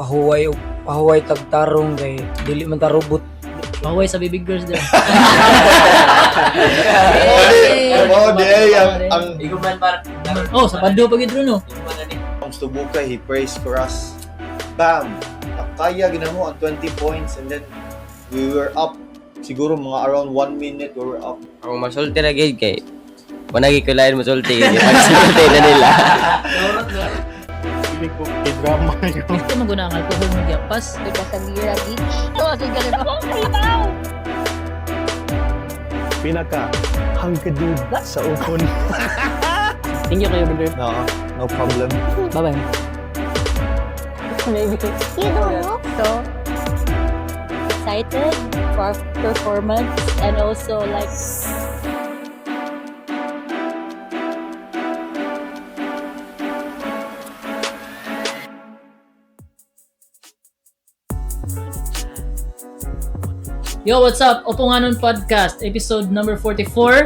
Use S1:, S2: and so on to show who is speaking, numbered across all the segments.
S1: pahuway tagtarong kay dili man ta robot.
S2: Pahuway sa bibig girls din.
S3: ang
S4: Iguman par.
S2: Oh, sa pado pag idro no.
S3: comes to Bukay, he prays for us. Bam! Kaya ginamo ang 20 points and then we were up. Siguro mga around 1 minute we were up.
S4: Ang masulti na gid kay wala gi kulayan masulti gid. Pagsulti na nila.
S3: Hindi ko drama yun.
S2: Ito maguna ang alcohol mo giapas.
S5: Di ba sa Mira Beach? Oo, sige na ba? Kalimaw!
S6: Pinaka hangkadud sa upon.
S2: Thank you kayo, brother.
S3: No problem.
S2: Bye-bye.
S5: Maybe. You don't look so excited for our performance and also like
S2: Yo, what's up? Opunganon Podcast, episode number 44.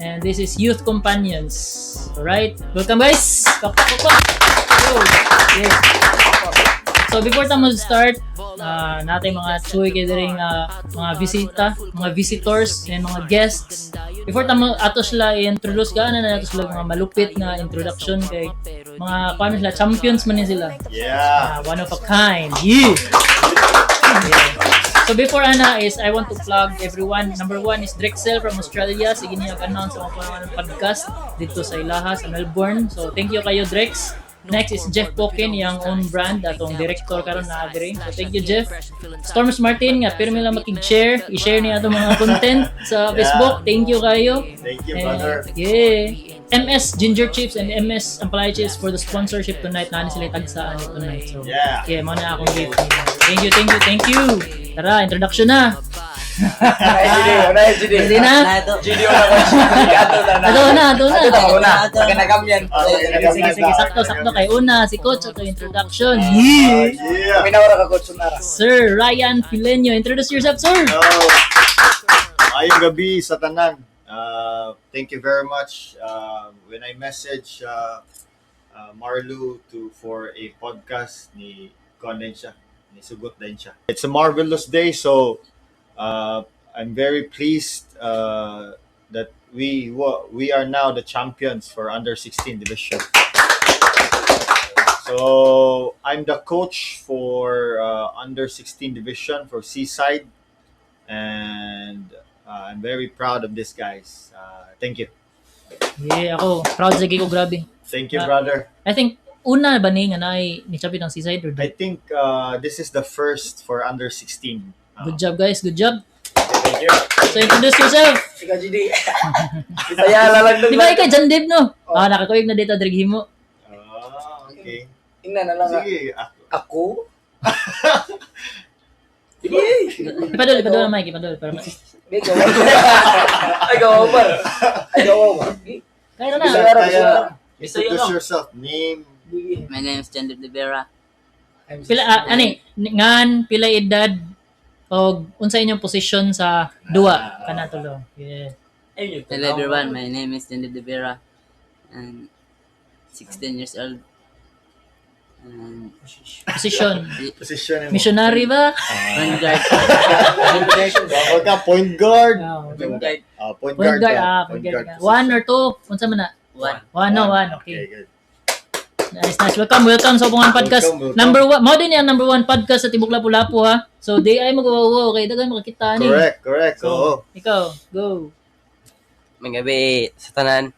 S2: And this is Youth Companions. Alright? Welcome guys! Kapak! Yo! Yes. So before tayo start, natin mga chuy kayo rin mga visitors, and mga guests. Before tayo ato sila i-introduce ka, na nato sila mga malupit na introduction kay mga paano sila, champions man sila.
S3: Yeah.
S2: One of a kind. Yeah! So before is I want to plug everyone. Number one is Drexel from Australia. Sige niya announce sa mga podcast dito sa Ilaha, sa Melbourne. So thank you kayo, Drex. Next is Jeff Pokin, yung own brand, atong director karon na adiri. So thank you, Jeff. Storms Martin, nga pero lang makig-share, i-share niya atong mga content sa Facebook. Thank you kayo.
S3: Thank you, brother.
S2: Yeah. MS Ginger Chips and MS Ampalaya Chips for the sponsorship tonight. Nani sila tagsaan tonight. So,
S3: Yeah.
S2: mo na akong gift. Thank you. Tara, introduction na. Ready na? Ato na. Sige, sakto kay una si Coach ato introduction.
S3: Yeah.
S2: Sir Ryan Filenio, introduce yourself, sir.
S3: Ayong gabi sa tanan. Thank you very much. When I message Marlu for a podcast, ni Conden siya, ni sugot din siya. It's a marvelous day, so I'm very pleased that we are now the champions for under 16 division. So I'm the coach for under 16 division for Seaside, and I'm very proud of this, guys. Thank you.
S2: Yeah, ako proud sa ko, grabe.
S3: Thank you, brother.
S2: I think una ba ni nga ni champion ng Seaside or
S3: I think this is the first for under 16.
S2: Good job guys, good job.
S3: Thank you.
S2: So introduce yourself.
S1: Ika GD. Saya lalang
S2: Di ba ikaw John Dave no? Nakakawig na dito drag himo.
S3: Okay.
S1: Ina na lang.
S3: Sige,
S1: Ako?
S2: Ipadol na mic, ipadol para mas.
S1: Ay, gawa ba?
S2: Kaya na.
S3: introduce yourself. Name.
S4: My name is Chandler De Vera.
S2: Pila ngan pila edad og unsa inyong position sa duwa kana tulo. Yeah.
S4: Hello everyone, my name is Chandler De Vera. And 16 years old. And
S2: Position.
S3: Position mo.
S2: Missionary ba?
S4: point guard.
S3: Huwag ka, point guard.
S4: Point guard.
S3: Point
S2: Point
S3: guard.
S2: guard, point guard. One or two? Unsa man na?
S4: One.
S2: One.
S3: Okay,
S2: Okay.
S3: good.
S2: Nice. Welcome sa Opunganon Podcast.
S3: Welcome.
S2: Number 1, mo din yung number 1 podcast sa Tibok Lapu-Lapu ha. So di ay magwawaw kay dagan makakita ni.
S3: Correct. Oo.
S2: So, ikaw, go.
S4: May gabi sa tanan.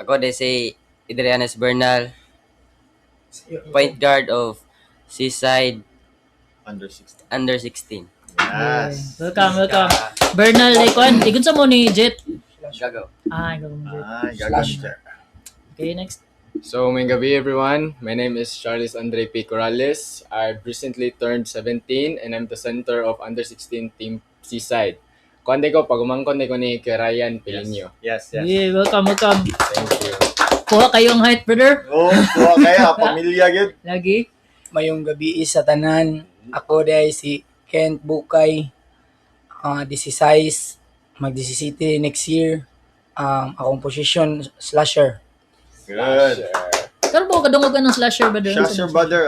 S4: Ako de si Adrianes Bernal. Point guard of Seaside
S3: Under 16.
S4: under 16.
S3: Yes.
S2: Welcome. Bernal Lequan, igun sa mo ni Jet.
S4: Gago.
S2: Ikaw mo Jet.
S3: Gagawin siya.
S2: Okay, next.
S7: So, may gabi everyone. My name is Charles Andre P. Corrales. I've recently turned 17 and I'm the center of under 16 team Seaside. Konde ko, pagumangkon ko ni kay Ryan Pilinio.
S3: Yes.
S2: Yeah, welcome.
S7: Thank you.
S2: Kuha kayong height, brother.
S3: Oo, kaya, pamilya yun.
S2: Lagi.
S1: Mayong gabi sa tanan. Ako day si Kent Bukay. 16, mag-17 next year. Akong position slasher.
S3: Good.
S2: Pero ba kadungog ka ng slasher brother?
S3: Slasher brother,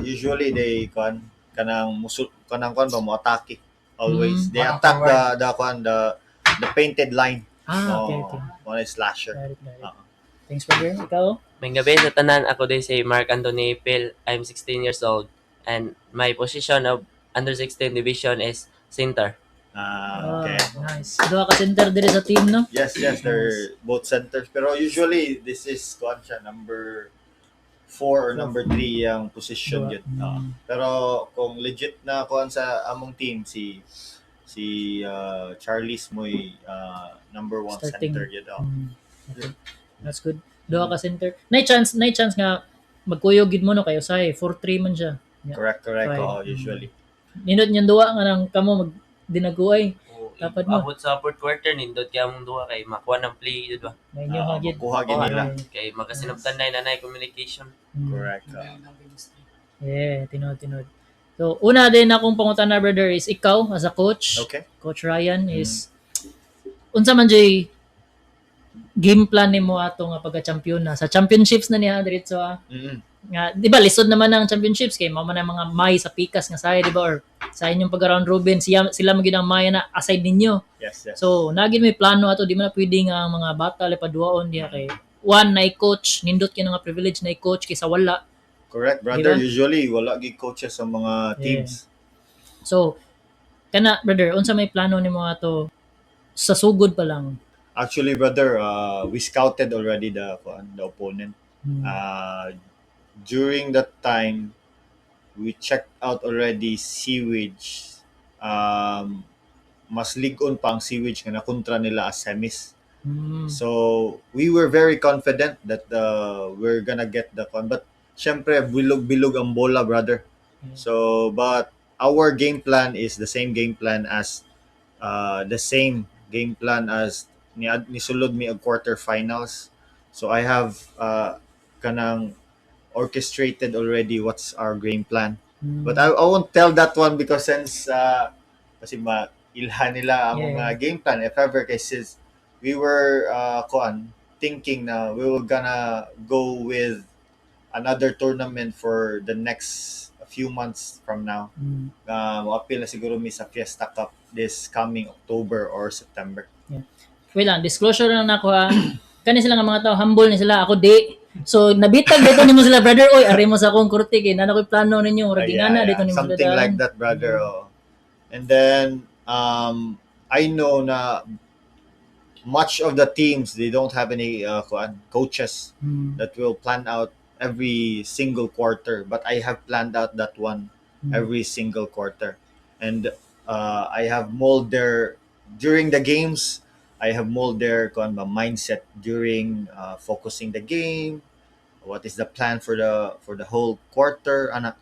S3: usually they kanang ba mo atake always. They attack the painted line.
S2: Okay.
S3: One is slasher.
S2: Got it.
S3: Uh-uh.
S2: Thanks brother. Ikaw?
S8: May gabi sa tanan, ako din si Mark Anthony Pil. I'm 16 years old and my position of under 16 division is center.
S3: Okay.
S2: Nice. Duha ka center dire sa team, no?
S3: Yes, they're both centers. Pero usually, this is siya, number 4 or number 3 yung position yun. Pero kung legit na sa among team, si Charlie's mo'y number 1
S2: Starting.
S3: center yun.
S2: Okay. That's good. Duha ka center. Nay chance nga magkuyog gid mo no kayo say 4-3 man siya. Yeah.
S3: Correct.
S2: Right.
S3: Usually.
S2: Nindot niyang duha nga nang kamo mag dinaguay. Dapat mo.
S8: Abot sa fourth quarter, nindot kaya mong duha kay makuha ng play, yun ba?
S2: May inyo hagid.
S3: Makuha gid nila.
S8: Kay makasinabtan na nanay communication.
S3: Correct.
S2: Yeah, tinod. So, una din akong pangutan na brother is ikaw as a coach.
S3: Okay.
S2: Coach Ryan is unsa man jay game plan nimo ato nga pagka-champion na sa championships na niya diretso nga di ba lisod naman ang championships kay mao man ang mga may sa pikas nga saya di ba or sa inyong pag-round robin sila magid ang maya na aside ninyo.
S3: Yes.
S2: So, nagid may plano ato di man na pwede nga ang mga bata lipaduaon diha kay one na coach nindot kay nga privilege na coach kaysa wala.
S3: Correct, brother.
S2: Diba?
S3: Usually, wala gid coaches sa mga teams.
S2: So, kana brother, unsa may plano nimo ato sa sugod pa lang?
S3: Actually, brother, we scouted already the opponent. During that time, we checked out already Sewage. Mas ligon pa ang Sewage nga nakontra nila as semis. So, we were very confident that we're gonna get the but syempre, bilog-bilog ang bola, brother. So, but our game plan is the same game plan as ni sulod mi ang quarterfinals. So I have kanang orchestrated already what's our game plan. But I won't tell that one because since kasi ilhan nila ang mga game plan if ever cases we were thinking na we were gonna go with another tournament for the next few months from now. Apil na siguro mi sa Fiesta Cup this coming October or September.
S2: Wait lang, disclosure lang nako ha. Kani sila nga mga tao, humble ni sila, ako di. So nabitag dito nimo sila brother, oy ari mo sa akong kurti kay nana koy plano ninyo, ora gingana dito nimo
S3: something like that, brother. And then I know na much of the teams they don't have any coaches that will plan out every single quarter, but I have planned out that one every single quarter. And I have mold their during the games. I have mold their mindset during focusing the game. What is the plan for the whole quarter, anak?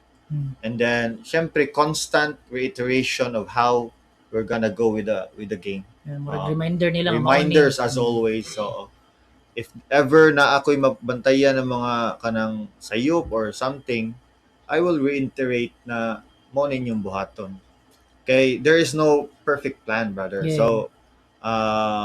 S3: And then, syempre, constant reiteration of how we're gonna go with the game.
S2: Reminder nila
S3: Reminders as always. So, if ever na ako'y mabantayan ng mga kanang sayop or something, I will reiterate na mo ninyong buhaton. Okay, there is no perfect plan, brother.
S2: Yeah.
S3: So,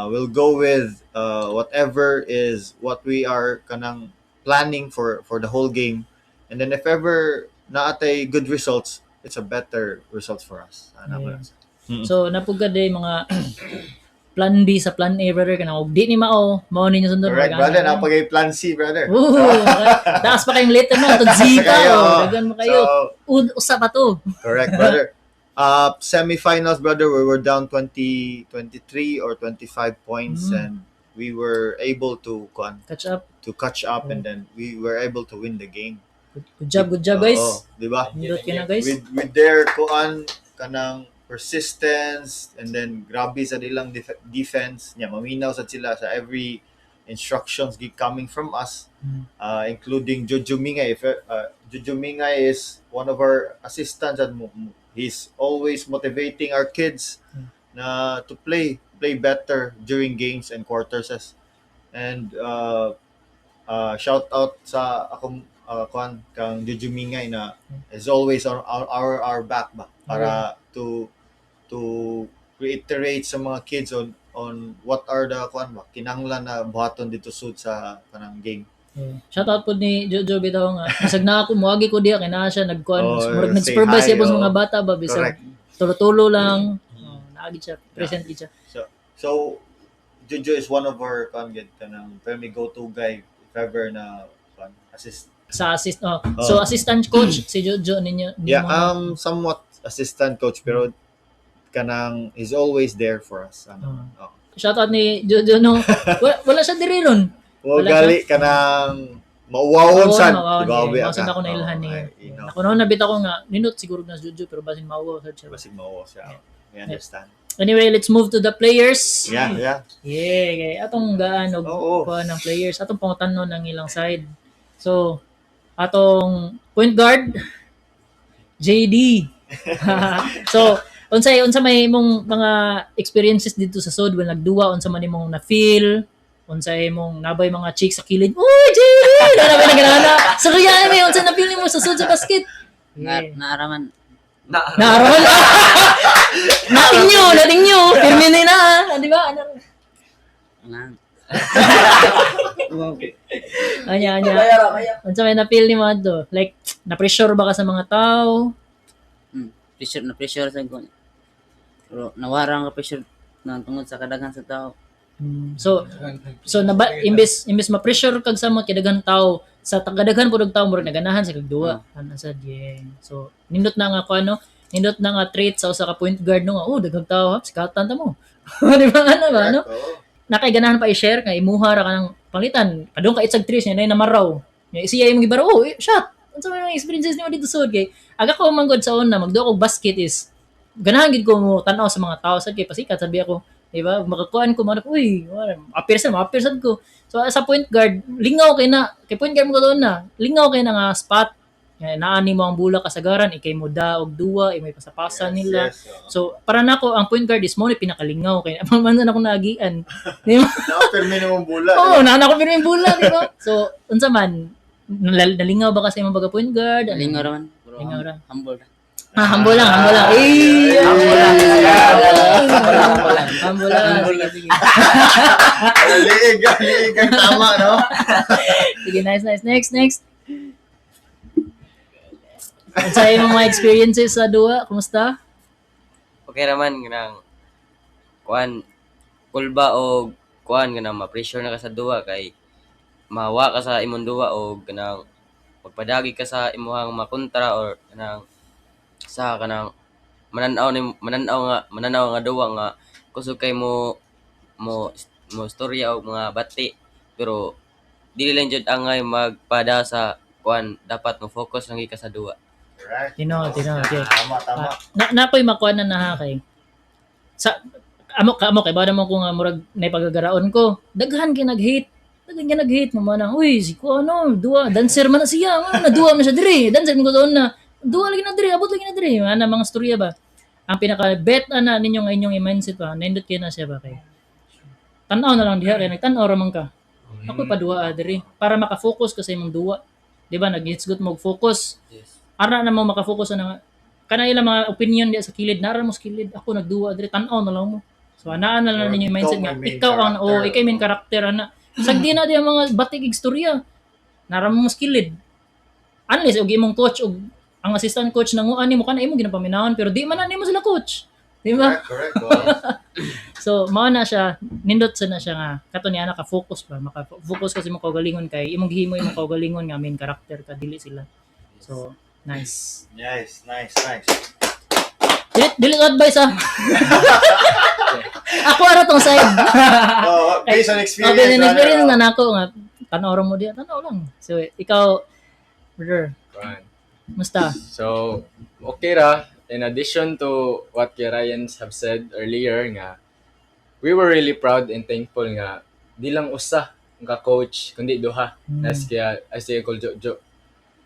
S3: we'll go with whatever is what we are kanang planning for the whole game. And then if ever naatay good results, it's a better results for us.
S2: So napugad day mga plan B sa plan A, brother, kana og di ni mao ninyo sundon.
S3: Correct, brother. Napagay plan C, brother.
S2: Taas pa kayong letter no, to Z pa. Dagan mo kayo.
S3: So,
S2: Usa pa to.
S3: correct, brother. Semifinals, brother, we were down 23 or 25 points and we were able to catch up and then we were able to win the game.
S2: Good job guys.
S3: Diba?
S2: Nindot kina guys.
S3: With their kanang persistence and then grabe sa nilang defense nya maminaw sa sila sa every instructions coming from us, including Jojo Mingay. Jojo Mingay is one of our assistants and he's always motivating our kids na to play better during games and quarters. And shout out sa akong kang Jojo Mingay na is always on our back ba para to reiterate sa mga kids on what are the kinahanglan na buhaton dito sud sa kanang game.
S2: Shout out po ni Jojo bitaw nga. Bisag na ako muagi ko diha kay naa siya nagkuan, murag
S3: say
S2: nag-supervise
S3: hi,
S2: siya po sa
S3: oh.
S2: mga bata ba bisag
S3: Correct.
S2: tulo-tulo lang. Naagi siya, present gid siya.
S3: So Jojo is one of our kanang may go-to guy if ever na assist.
S2: Sa So assistant coach si Jojo ninyo.
S3: Yeah, somewhat assistant coach pero kanang is always there for us.
S2: Shout out ni Jojo no. Wala siya diri ron. Wala
S3: gali kanang mauwawon sad, di ba?
S2: Mausan ako nailhan ni. Ako noon nabita ko nga nindot siguro na Jojo pero basin mauwaw sad siya.
S3: Basig mauwaw siya. I understand.
S2: Anyway, let's move to the players.
S3: Yeah.
S2: Kay atong gaano kuha ng players, atong pangutanon ng ilang side. So, atong point guard JD. So, unsa may imong mga experiences dito sa SOD when nagduwa, unsa man imong na feel, unsa imong nabay mga chicks sa kilid. Uy, JD! Nabay na ganana. So, kaya may unsa na feel nimo sa SOD sa basket?
S4: Naaraman.
S2: Naaraman. Nating nyo. Pirminin na. Di ba? Anya. Unsa may na-feel ni mo ato? Like, na-pressure ba ka sa mga tao?
S4: Pressure sa ko. Pero nawarang ka pressure na tungod sa kadaghan sa tao.
S2: So imbes ma-pressure kag sa mga kadaghang tao, sa kadaghan pud og tao murag naganahan sa kagduwa. Sa So, nindot na nga ko nindot na nga trait sa usa ka point guard no nga, daghang tao, sikatan ta mo. Di ba ano? Nakay ganahan pa i-share kay imuha ra ka ng palitan. Padung ka itsag tres niya na namaraw. Siya imong gibaro, shot. Unsa may experiences nimo dito sud kay aga ko manggod sa una magduwa og basket is ganahan gid ko mo tan-aw sa mga tao sad kay pasikat sabi ako, di ba? Makakuan ko man appear sad ko. So sa point guard, lingaw kay point guard mo doon na. Lingaw kay na nga spot. Naani mo ang bola kasagaran, ikay mo da og duwa, may pasapasa nila. So para nako ang point guard is mo ni pinakalingaw kay man ako naagian. Di ba?
S3: Na-permi mo bola.
S2: Nako pirmi bola, di ba? So unsa man nalingaw ba kasi imong baga point guard?
S4: Lingaw raman.
S2: Lingaw ra.
S4: Humble.
S2: Humble lang. Humble lang. Sige.
S3: Liig tama, no?
S2: Sige, nice. Next. Sa imong mga experiences sa duwa, kumusta?
S8: Okay naman ganang kulba o ganang ma-pressure na ka sa duwa kay mawa ka sa imong duwa o ganang pagpadagi ka sa imuhang makontra or kanang sa kanang mananaw nga duwa nga kusog kay mo storya og mga bati pero dili lang jud angay magpada sa dapat mo focus lang ka sa duwa.
S3: Correct.
S2: Tino. Okay.
S3: Tama.
S2: Napoy makuha na kay. Sa amo kay bada mo ko nga murag naipagagaraon ko. Daghan nag-hate mo man. Uy, si ko duwa, dancer man na siya. Naduwa man siya dire. Dancer mo ko doon na. Duwa lagi na dire, abot lagi na dire. Mga storya ba? Ang pinaka-bet na ninyo nga inyong mindset ba, naindot kayo na siya ba kay. Tanaw na lang diha kay nagtanaw ra man ka. Ako pa duwa dire para maka-focus ka sa imong duwa. Di ba? Nag-hitsgot mo focus.
S8: Yes.
S2: Ara na mo maka-focus na kana ilang mga opinion diya sa kilid, nara mo sa kilid. Ako nagduwa dire, tanaw na lang mo. So anaan na lang ninyo mindset nga ikaw ang ikay main character ana. Sagdi na diya mga batig istorya. Nara mo sa kilid. Unless og imong coach og ang assistant coach nanguan nimo kana imong ginapaminahon pero di man na nimo sila coach. Di ba?
S3: Correct.
S2: So mao na siya, nindot sa na siya nga kato niya naka-focus ba, maka-focus kasi imong kaugalingon kay imong gihimo imong kaugalingon nga main character ka dili sila. So nice.
S3: Nice.
S2: Dili advice Ako ara tong side.
S3: Based on experience.
S2: Based on experience na nako nga tanaw ra mo diya, tanaw lang. So ikaw brother, musta?
S7: So, okay ra. In addition to what Ryan have said earlier nga, we were really proud and thankful nga di lang usa nga coach kundi duha. As kaya call Jojo.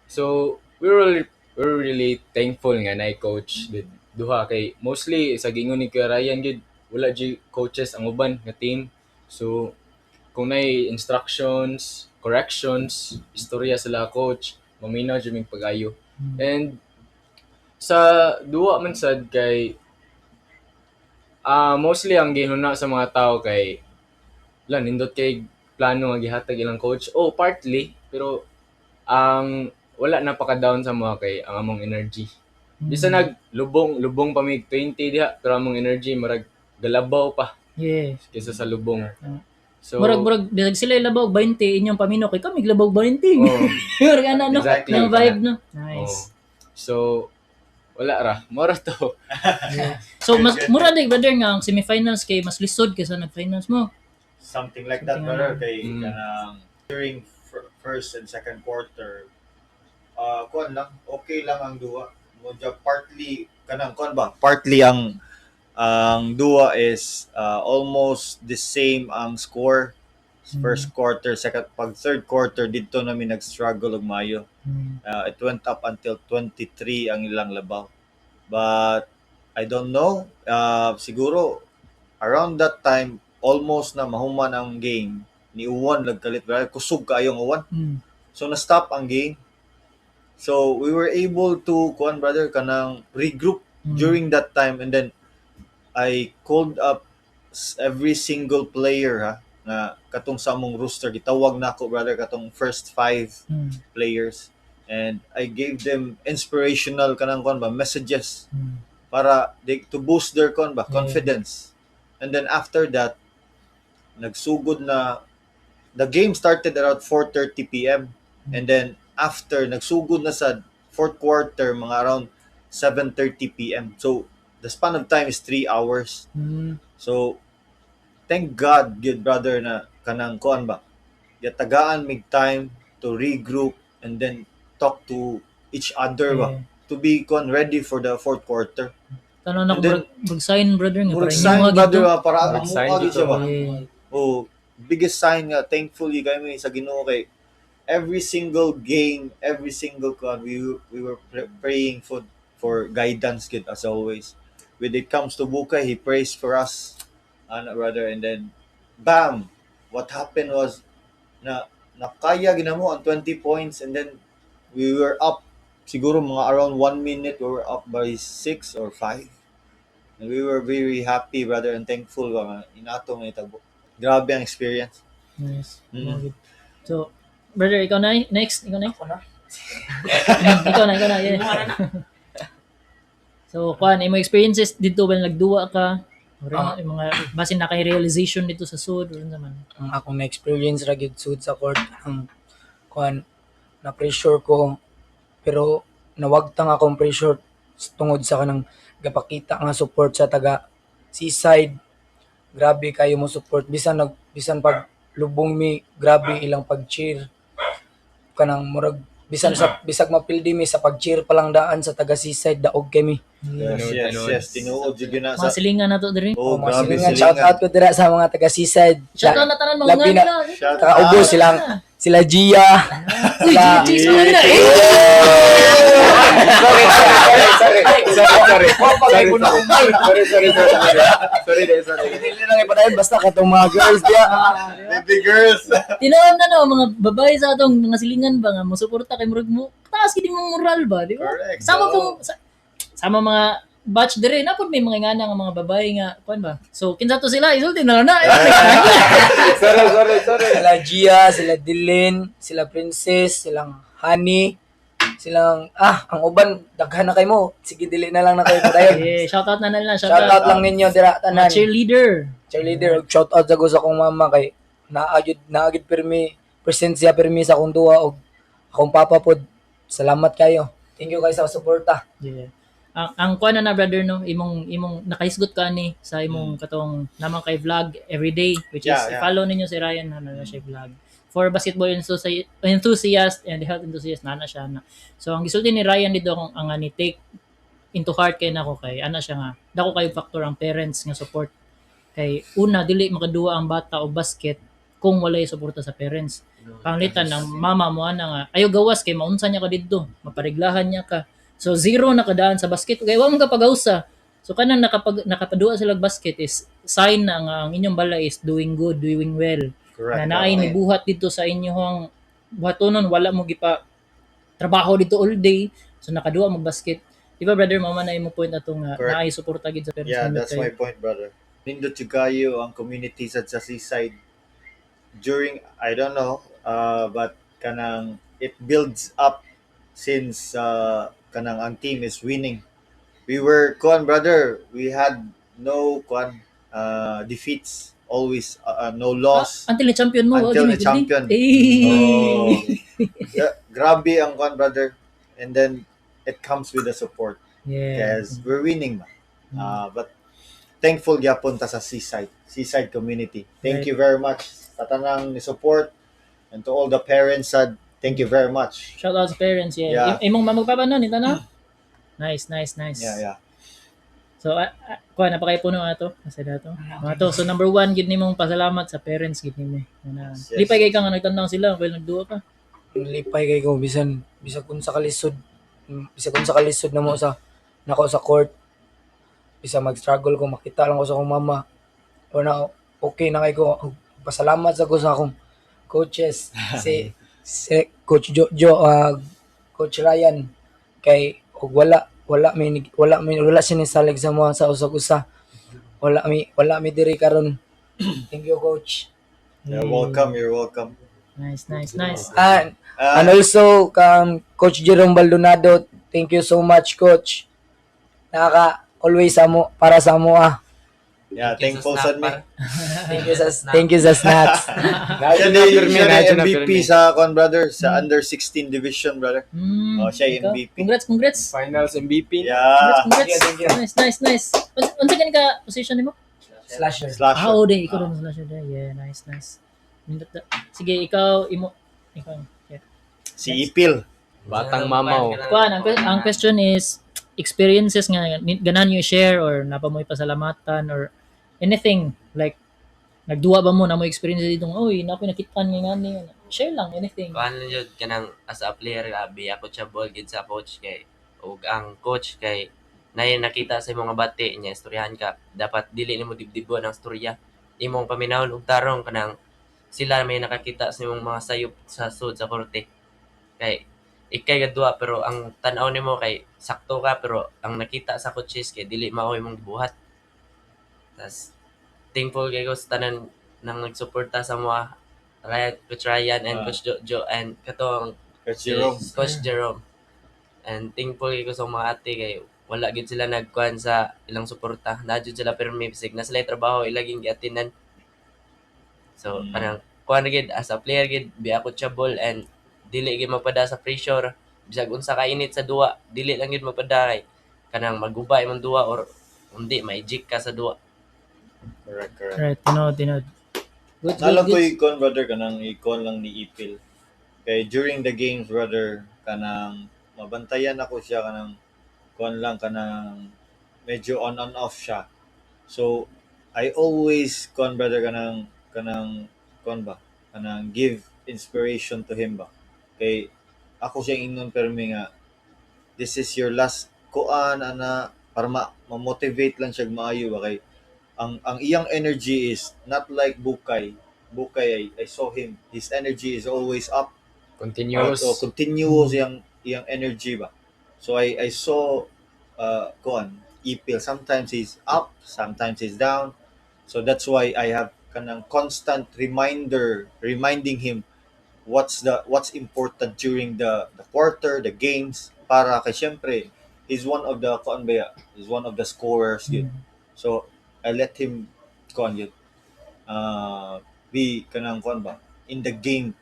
S7: So, we were really thankful nga na coach with duha kay mostly sa gingon ni Ryan gid wala di coaches ang uban nga team. So, kung nay instructions, corrections, istorya sila coach, maminaw jud mig pag-ayo. And sa duwa man sad kay mostly ang ginuna sa mga tao kay nindot kay plano nga gihatag ilang coach. Partly pero ang wala napaka-down sa mga kay ang among energy. Bisa lubong pa mig 20 diha pero among energy murag galabaw pa
S2: Yeah.
S7: kaysa sa lubong. So
S2: Murag bisag sila labaw og 20 inyong pamino kay kami labaw og 20.
S7: oh,
S2: Murag ana no.
S7: Exactly.
S2: Yung vibe no.
S7: oh.
S2: Nice.
S7: So wala ra, mura to.
S2: So mas mura day brother nga ang semifinals kay mas lisod kaysa nag-finals mo.
S3: Something like that,
S2: Something
S3: brother.
S2: ano.
S3: Kay
S7: Mm.
S3: kanang during first and second quarter, kuan lang, okay lang ang duwa. Modja partly kanang kuan ba? Partly ang duwa is almost the same ang score. First quarter, second, pag third quarter dito namin nag-struggle og maayo. It went up until 23 ang ilang labaw. But I don't know, siguro around that time almost na mahuman ang game ni Uwan nagkalit brother, kusog kaayong Uwan. So na-stop ang game. So we were able to kuan brother kanang regroup during that time, and then I called up every single player ha na katong sa among roster gitawag na ako brother katong first 5 players, and I gave them inspirational kanang kuan ba messages para to boost their kuan ba confidence. And then after that nagsugod na the game started around 4:30 p.m. and then after nagsugod na sa fourth quarter mga around 7:30 p.m. So the span of time is 3 hours. So thank God good brother na kanang kuan ba yatagaan mig time to regroup and then talk to each other ba to be kuan ready for the fourth quarter.
S2: Tanong na
S3: And then,
S2: ko sign brother nga
S3: Murag
S2: para
S3: sign
S2: inyo
S3: brother
S2: gito.
S3: ba para
S7: Murag sign
S3: amo
S7: dito.
S3: siya ba.
S2: Yeah.
S3: Oh, biggest sign nga thankfully kami sa Ginoo kay every single game, every single kuan we were praying for guidance good as always. When it comes to Bukay, he prays for us, brother, and then bam, what happened was na nakaya ginamo ang 20 points, and then we were up siguro mga around 1 minute we were up by 6 or 5. And we were very happy brother and thankful ba inato nga itabo. Grabe ang experience.
S2: Yes.
S3: Mm.
S2: So, brother, ikaw na next. Ikaw na. ikaw na. Yeah. So, kuan imo experiences dito ba nagduwa ka? Or yung mga basin na kay realization dito sa sud or naman.
S1: Ang akong na-experience ra gyud sud sa court ang kuan na pressure ko pero nawagtang akong pressure tungod sa kanang gapakita nga support sa taga Seaside. Grabe kayo mo support bisan pag lubong mi, grabe ilang pag-cheer. Kanang murag bisan sa bisag mapildi mi sa pag-cheer pa lang daan sa taga Seaside daog kami.
S3: Yes. Tinuod jud na
S2: Mga
S3: sa
S2: silingan na to diri.
S3: oh,
S1: Mga
S3: grabe
S1: silingan, shout out ko dira sa mga taga Seaside.
S2: Shout out na tanan mga
S1: Labi na-
S2: nila.
S3: Shout
S1: Kaubo
S3: out.
S1: sila Gia.
S2: Uy,
S1: Sila
S2: GG sa mga na.
S7: Sorry.
S1: Hindi lang ipadayon basta katong mga girls dia.
S3: Baby girls.
S2: Tinuod na no mga babae sa atong mga silingan ba nga mo suporta kay murag mo. Taas gid mo moral ba, di ba?
S3: Correct.
S2: Sama mga batch dire na pud may mga ingana nga mga babae nga kuan ba. So kinsa to sila isulti na na.
S7: Sorry.
S1: Sila Gia, sila Dylan, sila Princess, silang Honey, silang ang uban daghan na kay mo. Sige dili na lang na kayo padayon.
S2: Yeah, shout out na nila,
S1: Shout out lang ninyo dira tanan.
S2: cheerleader.
S1: Cheerleader, shout out sa akong mama kay naagid pirmi presensya pirmi sa akong duwa og akong papa pod. Salamat kayo. Thank you guys sa suporta.
S2: Yeah. Ang kuan na brother no, imong nakahisgot ka ni sa imong katong namang kay vlog everyday which is
S3: Yeah.
S2: follow ninyo si Ryan na siya vlog. For basketball enthusiast and health enthusiast na siya na. So ang gisulti ni Ryan dito ang ni take into heart kay nako kay ana siya nga dako kayo factor ang parents nga support kay una dili makaduwa ang bata og basket kung walay suporta sa parents. Panglitan ng mama mo ana nga ayo gawas kay maunsa niya ka didto, mapariglahan niya ka. So zero nakadaan sa basket kay wa man ka pagausa. So kanang nakapadua sila og basket is sign na nga ang inyong balay is doing good, doing well.
S3: Correct.
S2: Na naay ni buhat dito sa inyong buhatonon wala mo gipa trabaho dito all day. So nakadua mo basket. Di ba brother mama na imo point ato nga
S3: Correct.
S2: naay suporta gid sa parents.
S3: Yeah,
S2: nindot
S3: that's
S2: kayo.
S3: my point, brother. Nindot yung kayo ang community sa Seaside during, I don't know, but kanang it builds up since kanang ang team is winning. We were kuan brother, we had no kuan defeats, always no loss.
S2: Until ni champion mo.
S3: Until
S2: gini,
S3: ni champion.
S2: Eh.
S3: Oh, grabe ang kuan brother. And then it comes with the support
S2: Yeah.
S3: because we're winning ba. But thankful gyapon ta sa Seaside community. Thank
S2: Right.
S3: you very much sa tanang ni support, and to all the parents sad, thank you very much.
S2: Shout out sa parents, yeah.
S3: Yeah.
S2: Imong mamagpapa no, nito na? Nice.
S3: Yeah.
S2: So, kuha, napakaipuno nga to. Kasi dato. Mga to. So, number 1, gid nimong pasalamat sa parents, gid nimo.
S3: Yes.
S2: Lipay kay ka nga nagtanaw sila, while nagduwa ka.
S1: Lipay kay ko bisan kun sa kalisod na mo sa nako sa court. Bisa mag-struggle ko, makita lang ko sa akong mama. O na okay na kay ko. Pasalamat sa ko sa akong coaches. si Coach Jojo, Coach Ryan kay og wala sinisalig sa mga sa usag-usa. Wala mi diri karon. Thank you, coach.
S3: You're welcome.
S2: Nice.
S1: And also Coach Jerome Baldonado, thank you so much, coach. Always para sa mo.
S3: Yeah, thankful sa me.
S1: Thank you sa snacks.
S3: Siya na MVP sa kon brother sa under 16 division brother. Siya yung MVP.
S2: Congrats.
S7: Finals MVP.
S3: Yeah.
S2: Congrats.
S1: Thank you.
S2: Nice. Unsa gani ka position nimo?
S1: Slasher.
S3: Slasher.
S2: Day, ikaw rin slasher day. Yeah, nice. Sige, ikaw. Yeah.
S3: Si Ipil.
S7: Batang mamaw.
S2: Kuan, ang question is experiences nga ganan you share or napamoy pasalamatan or anything like nagduwa ba mo na mo experience dito napoy nakitaan nga ngani share lang anything.
S8: Kuan lang jud kanang as a player abi ako chabol gid sa coach kay ug ang coach kay nay nakita sa mga bati niya istoryahan ka dapat dili nimo dibdibon ang storya imong paminawon og tarong kanang sila may nakakita sa imong mga sayop sa sud sa korte kay ikay gadwa pero ang tan-aw nimo kay sakto ka pero ang nakita sa coaches kay dili mao imong gibuhat. Tas thankful kay ko sa tanan nang nagsuporta sa mga Coach Ryan and Coach Jojo and katong Coach Jerome. And thankful kay ko sa mga ate kay wala gid sila nagkuan sa ilang suporta. Na jud sila permi bisig na sila trabaho ilaging giatinan. So parang kuan gid as a player gid bi ako chabol and dili gid mapada sa pressure. Bisag unsa ka init sa duwa, dili lang gid mapada kay kanang magubay man duwa or hindi maijik ka sa duwa.
S3: Correct.
S2: Right, tinod. Good.
S3: Nalang ko ikon brother kanang ikon lang ni Ipil. Kay during the games brother kanang mabantayan ako siya kanang kon lang kanang medyo on and off siya. So I always kon brother kanang kon ba kanang give inspiration to him ba. Kay ako siya ingnon permi nga this is your last kuan ana para ma-motivate lang siya maayo ba kay ang iyang energy is not like Bukay. I saw him. His energy is always up.
S7: Continuous.
S3: So continuous iyang energy ba. So I saw Ipil sometimes he's up, sometimes he's down. So that's why I have kanang constant reminding him what's important during the quarter, the games para kay syempre he's one of the scorers yun. So I let him be kanang in the game,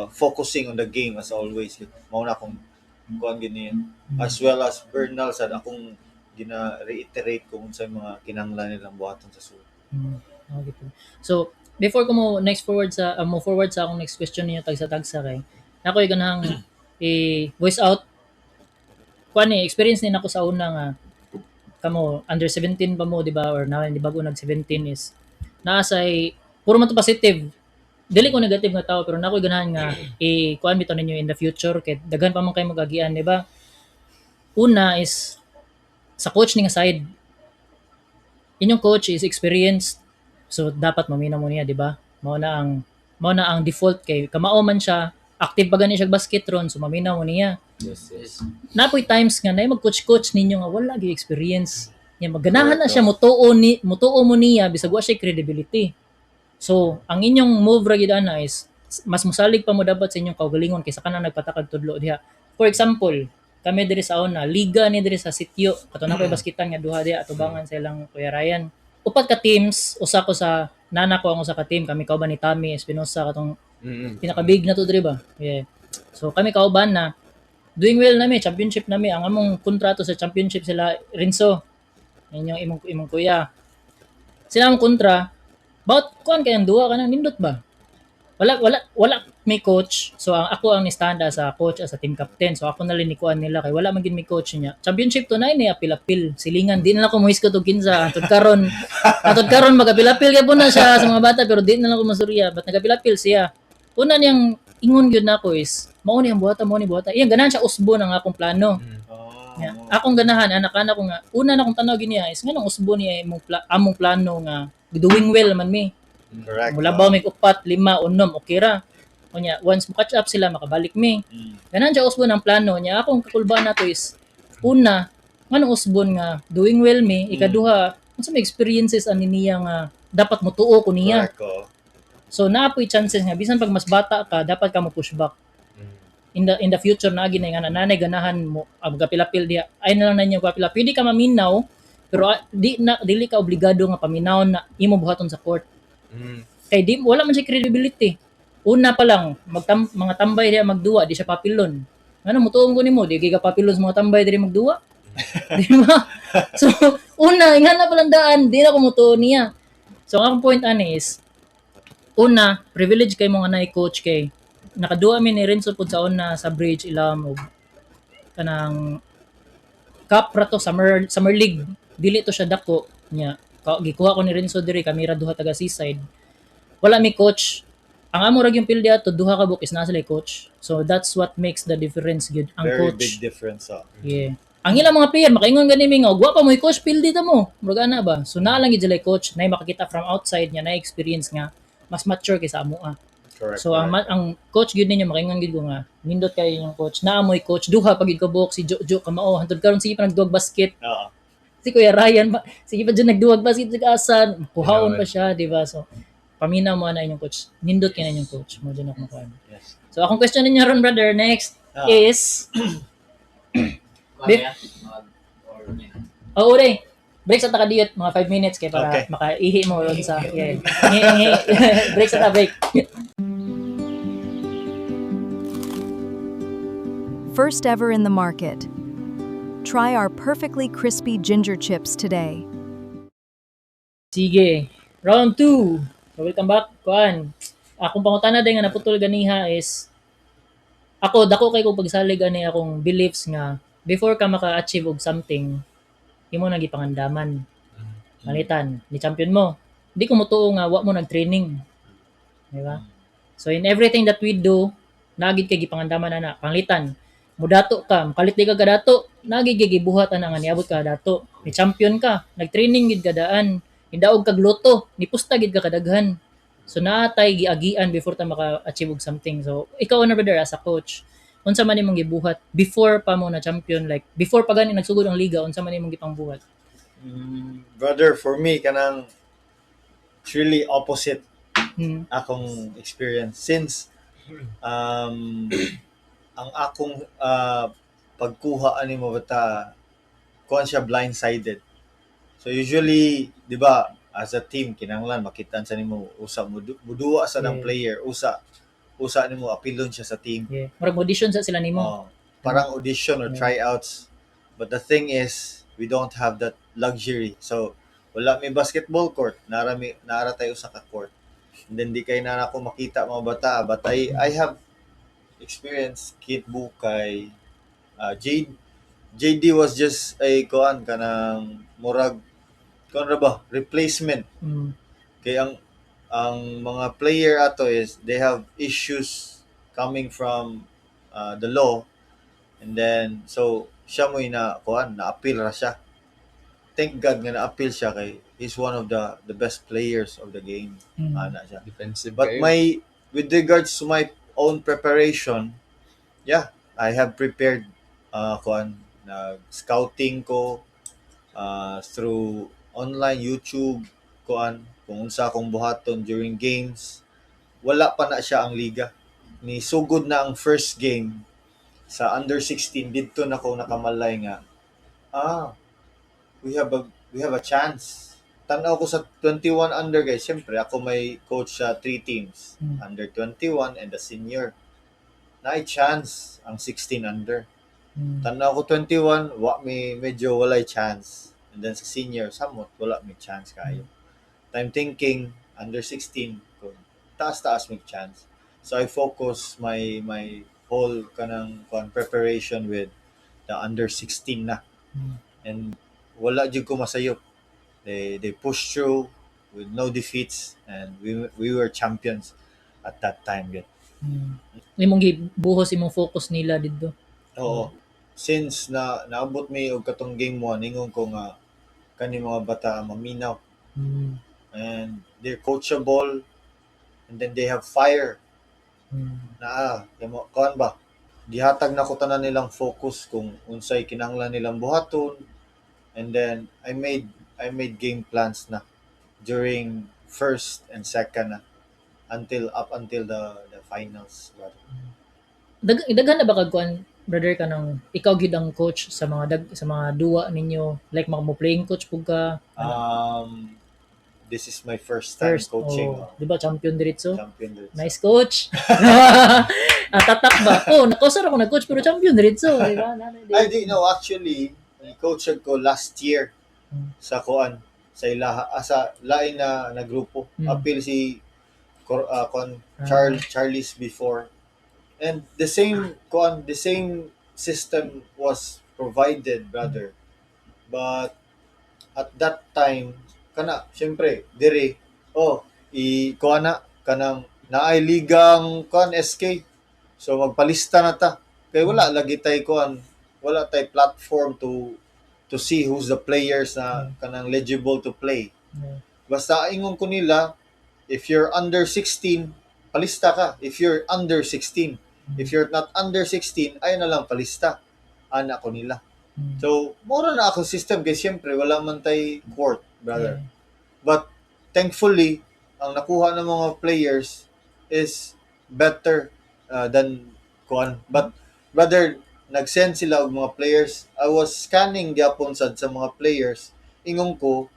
S3: focusing on the game as always. Mao na akong gini as well as Bernal sad akong gina-reiterate kung sa mga kinahanglan nilang buhaton sa sulod.
S2: Okay po. So, before ko move forward sa akong next question niyo tagsa kay ako ay ganang voice out experience ni nako sa una nga kamo under 17 pa mo di ba or na di bago nag 17 is naasay puro man to positive dili ko negative nga tao pero nako ganahan nga kuan bitaw ninyo in the future kay daghan pa man kay magagian di ba una is sa coach ning side inyong coach is experienced so dapat maminaw mo niya di ba mao na ang default kay kamao man siya active pa gani siya basket ron so maminaw mo niya.
S7: Yes.
S2: Napoy times nga na mag-coach ninyo nga wala gyud experience. Nya maganahan na siya mutuo mo niya bisag wa siya credibility. So, ang inyong move ra gid ana is mas musalig pa mo dapat sa inyong kaugalingon kaysa kanang nagpatakag tudlo diha. For example, kami diri sa una, liga ni diri sa sitio, kato na ko'y baskitan nga duha diha atubangan sa ilang Kuya Ryan. Upat ka teams, usa ko sa nana ko ang usa ka team, kami kauban ni Tommy Espinosa katong pinaka-big na to diri ba. Yeah. So kami kauban na doing well nami, championship nami. Ang among kontrato sa championship sila Rinso. Inyong imong kuya. Sila ang kontra, about kuan kayang duha ka nang nindot ba? Wala may coach. So ako ang ni-standa sa coach as a team captain. So ako na linikuan nila kay wala man gid may coach niya. Championship to na ni apil-apil. Silingan di na lang ko muhisko to kinsa tud karon. Atud karon magapil-apil gyud na siya sa mga bata pero di na lang ko masurya. But nagapil-apil siya. Una niyang ingon gyud nako is mao ni ang buhata. Iyang ganahan siya usbo ng akong plano. Yeah. Akong ganahan anak-anak ko nga una na kong tanaw gini is nganong usbo niya among plano nga doing well man mi.
S3: Correct.
S2: Mula ba may upat, 5, 6, okay ra. Kunya, once mo catch up sila, makabalik mi. Ganan siya usbon ang plano niya. Akong kakulbaan na to is, una, nganong usbon nga, doing well mi, ikaduha, unsa may experiences ani niya nga, dapat mo tuo ko niya.
S3: Correct ko.
S2: So, naapoy chances nga, bisan pag mas bata ka, dapat ka mo push back. In the future na ginay nga nanay ganahan mo gapilapil diya ay na lang nanyo gapila pwede ka maminaw pero dili ka obligado nga paminaw na imo buhaton sa court. Kay di wala man siya credibility. Una pa lang mga tambay diya magduwa di siya papilon. Ano mo tuong ko nimo di ka papilon sa mga tambay diri magduwa. Di ba? So una ingana pa lang daan di na ko mutuo niya. So ang point ani is una privilege kay mo nga nay coach kay nakaduwa mi ni Renzo pud sa una sa bridge ilam og kanang cup ra to summer league dili to siya dako nya gikuha ko ni Renzo diri kami ra duha taga seaside wala mi coach ang amo ra yung pildi ato duha ka bukis na sila coach so that's what makes the difference good ang
S3: Very
S2: coach
S3: big difference.
S2: yeah ang ilang mga player makaingon gani mi nga wa pa mo coach pildi ta mo murag ana ba so naa lang gid sila coach nay makakita from outside nya na experience nga mas mature kaysa amo
S3: Correct.
S2: So ang coach gyud ninyo makaingon gyud ko nga nindot kayo yung coach naamoy coach duha pag ka buhok si Jojo kamao hantod karon sige pa nagduwag basket
S3: Oo.
S2: si Kuya Ryan sige pa dyan nagduwag basket sa asan kuhaon pa siya di ba so paminaw mo na inyong coach nindot kay na inyong coach mo dyan ako makuha
S3: Yes.
S2: so akong question ninyo ron brother next is ure break sa takadiyot mga 5 minutes kay para
S3: Okay.
S2: makaihi mo ron sa yeah. Break sa ta break
S9: First ever in the market. Try our perfectly crispy ginger chips today.
S2: Sige. Round 2. So welcome back. Kuan. Akong pangutana din nga naputol ganiha is ako dako kay kog pagsalig ani akong beliefs nga before ka maka-achieve og something imo nang gipangandaman. Malitan ni champion mo. Di ko mutuo nga wa mo nag-training. Di ba? So in everything that we do, nagid kay gipangandaman ana. Panglitan mudato ka, makalit di ka kadato, nagigibuhat ana nga niabot ka dato. Ni champion ka, nag-training gid kadaan, hindaog kag loto, nipusta gid ka kadaghan. So naatay giagian before ta maka-achieve og something. So ikaw na brother as a coach, unsa man imong gibuhat before pa mo na champion like before pa gani nagsugod ang liga, unsa man imong gipangbuhat?
S3: Brother, for me kanang it's really opposite akong experience since ang akong pagkuha ani mo bata kuan siya blindsided. So usually, 'di ba, as a team kinahanglan makitaan sa nimo usa muduwa sa ng player, usa nimo apilon siya sa team.
S2: Yeah. Murag audition sa sila nimo.
S3: Parang audition or tryouts. But the thing is, we don't have that luxury. So wala may basketball court, naara tayo sa ka court. And then di kay na ako makita mga bata, but I have experience Kit Bukay, JD was just a kuan kanang murag kuan ra ba replacement kay ang mga player ato is they have issues coming from the law and then so siya mo na kuan na appeal ra siya. Thank God nga na appeal siya kay he's one of the best players of the game ana siya.
S7: Defensive
S3: But with regards to my own preparation, yeah, I have prepared scouting ko through online YouTube kung unsa akong buhaton during games wala pa na siya ang liga. Ni sugod na ang first game sa under 16 didto na ko nakamalay nga we have a chance. Tanaw ko sa 21 under guys. Siyempre ako may coach sa 3 teams, under 21 and the senior. Naay chance ang 16 under. Tanaw ko 21, medyo walay chance. And then sa senior, samot wala may chance kayo. I'm thinking under 16 kung taas may chance. So I focus my whole preparation with the under 16 na. And wala jud ko masayop. They pushed through with no defeats and we were champions at that time yet.
S2: Imong gibuhos imong focus nila didto.
S3: Oo. Since naabot mi og katong game 1, ingon ko nga kani mga bata maminaw and they're coachable and then they have fire. Kuan ba? Gihatag na ko tanan nilang focus kung unsay kinahanglan nilang buhaton. And then I made game plans na during first and second na up until the finals.
S2: Daghan na ba kag kuan brother ka nang ikaw gid ang coach sa mga duwa ninyo, like mo playing coach pug ka?
S3: This is my first time coaching.
S2: Di ba champion diretso?
S3: Champion diretso.
S2: Nice coach. Tatak ba? Nakosar ako nag-coach pero champion diretso, di ba?
S3: I didn't know actually. Coach ko last year sa kuan sa ilaha sa lain na grupo. Apil si Charlie's before. And the same system was provided, brother. But at that time kana syempre dire kanang naay ligang SK. So magpalista na ta. Kay wala lagi tay wala tay platform to see who's the players na kanang eligible to play. Basta ingon ko nila, if you're under 16, palista ka. If you're under 16. If you're not under 16, ay na lang palista. Ana ko nila. So, mura na ako system kasi siyempre wala man tay court, brother. But thankfully, ang nakuha ng mga players is better than kuan. But brother, nag-send sila og mga players. I was scanning gyapon sa mga players. Ingon ko,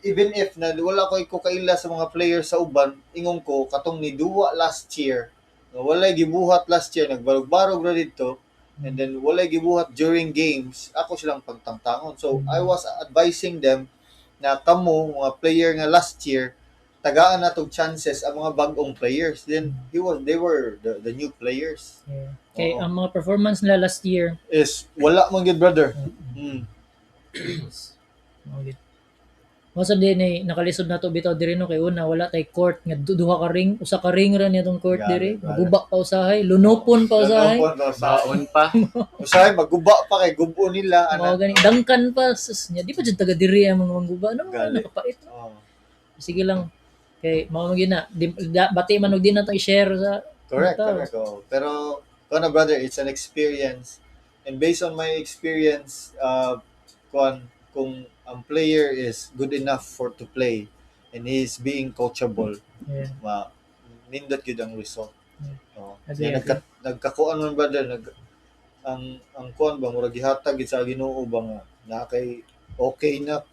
S3: even if na wala ko kaila sa mga players sa uban, ingon ko katong ni duwa last year, walay gibuhat last year, nagbarog-barog ra dito, and then walay gibuhat during games, ako silang pagtangtangon. So I was advising them na kamo mga player nga last year, tagaan na tong chances ang mga bagong players. Then they were the new players.
S2: Okay, ang mga performance nila last year
S3: is wala man gid, brother.
S2: Masa din nakalisod na to bitaw diri no kay una wala tay court nga duha ka ring, usa ka ring ra niya tong court diri. Maguba pa usahay, lunopon pa usahay.
S7: Baon pa.
S3: Usahay maguba pa kay gubo nila
S2: ana. Gani dangkan pa sus niya. Di pa jud taga diri ang mga guba no nakapait. Sige lang kay mao magina bati man og di na to i-share sa
S3: correct. Pero brother, it's an experience, and based on my experience, kung ang player is good enough to play and he's being coachable, nindot yun ang result. Nagkakuan man, brother, ang kuan ba murag gihatag sa Ginoo ba nga kay okay na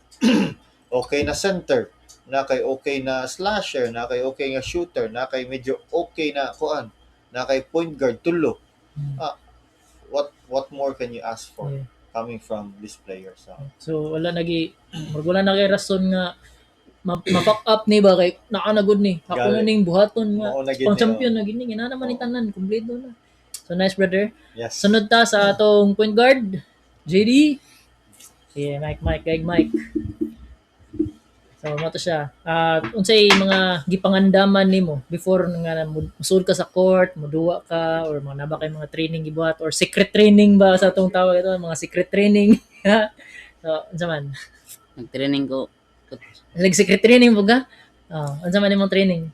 S3: okay na center, na kay okay na slasher, na kay okay nga shooter, na kay medyo okay na kuan, na kay point guard tulo. What more can you ask for coming from these players?
S2: So wala na kay rason nga ma-fuck up ni ba kay nakanagod ni ako na ning buhaton nga pang champion na gini na naman ni tanan kumpleto na. So nice, brother.
S3: Yes.
S2: Sunod ta sa atong point guard JD. Mike. So mo to siya. Unsay mga gipangandaman nimo before nga musud ka sa court, moduwa ka or mga naba kay mga training gibuhat or secret training ba sa atong tawag ito, mga secret training. So unsa man?
S4: Nag-training ko.
S2: Secret training mo ka? Unsa man imong training?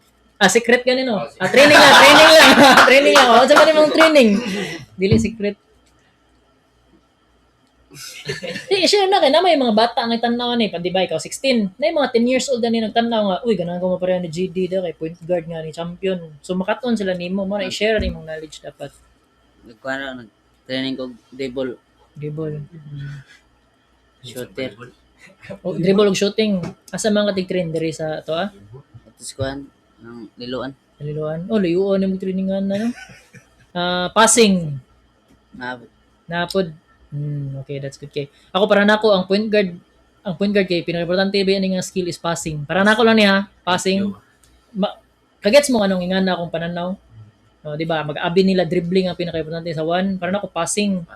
S2: Secret gani no? Training lang. Training lang. Unsa man imong training? Dili secret. Siya na kay na may mga bata nga tanaw ni, pa di ba ikaw 16. Na yung mga 10 years old na ni nagtanaw nga, uy ganahan ko mapareha ni GD da kay point guard nga ni champion. So makaton sila nimo mo na i-share nimong knowledge dapat.
S4: Nagkuhan nag-training ko dribble,
S2: Dribble.
S4: shooter.
S2: O, dribble ug shooting. Asa man ka tig-train diri sa to ah?
S4: Tapos kuhan ng liluan.
S2: Kaliluan. Oh, layuan mo trainingan na no. Passing.
S4: Naabot.
S2: Napod. Okay, that's good kay. Ako para nako ang point guard kay pinaka-importante ba nga skill is passing. Para nako lang niya, passing. Kagets mo anong ingana akong pananaw? No, di ba? Mag-abi nila dribbling ang pinaka-importante sa one. Para nako passing.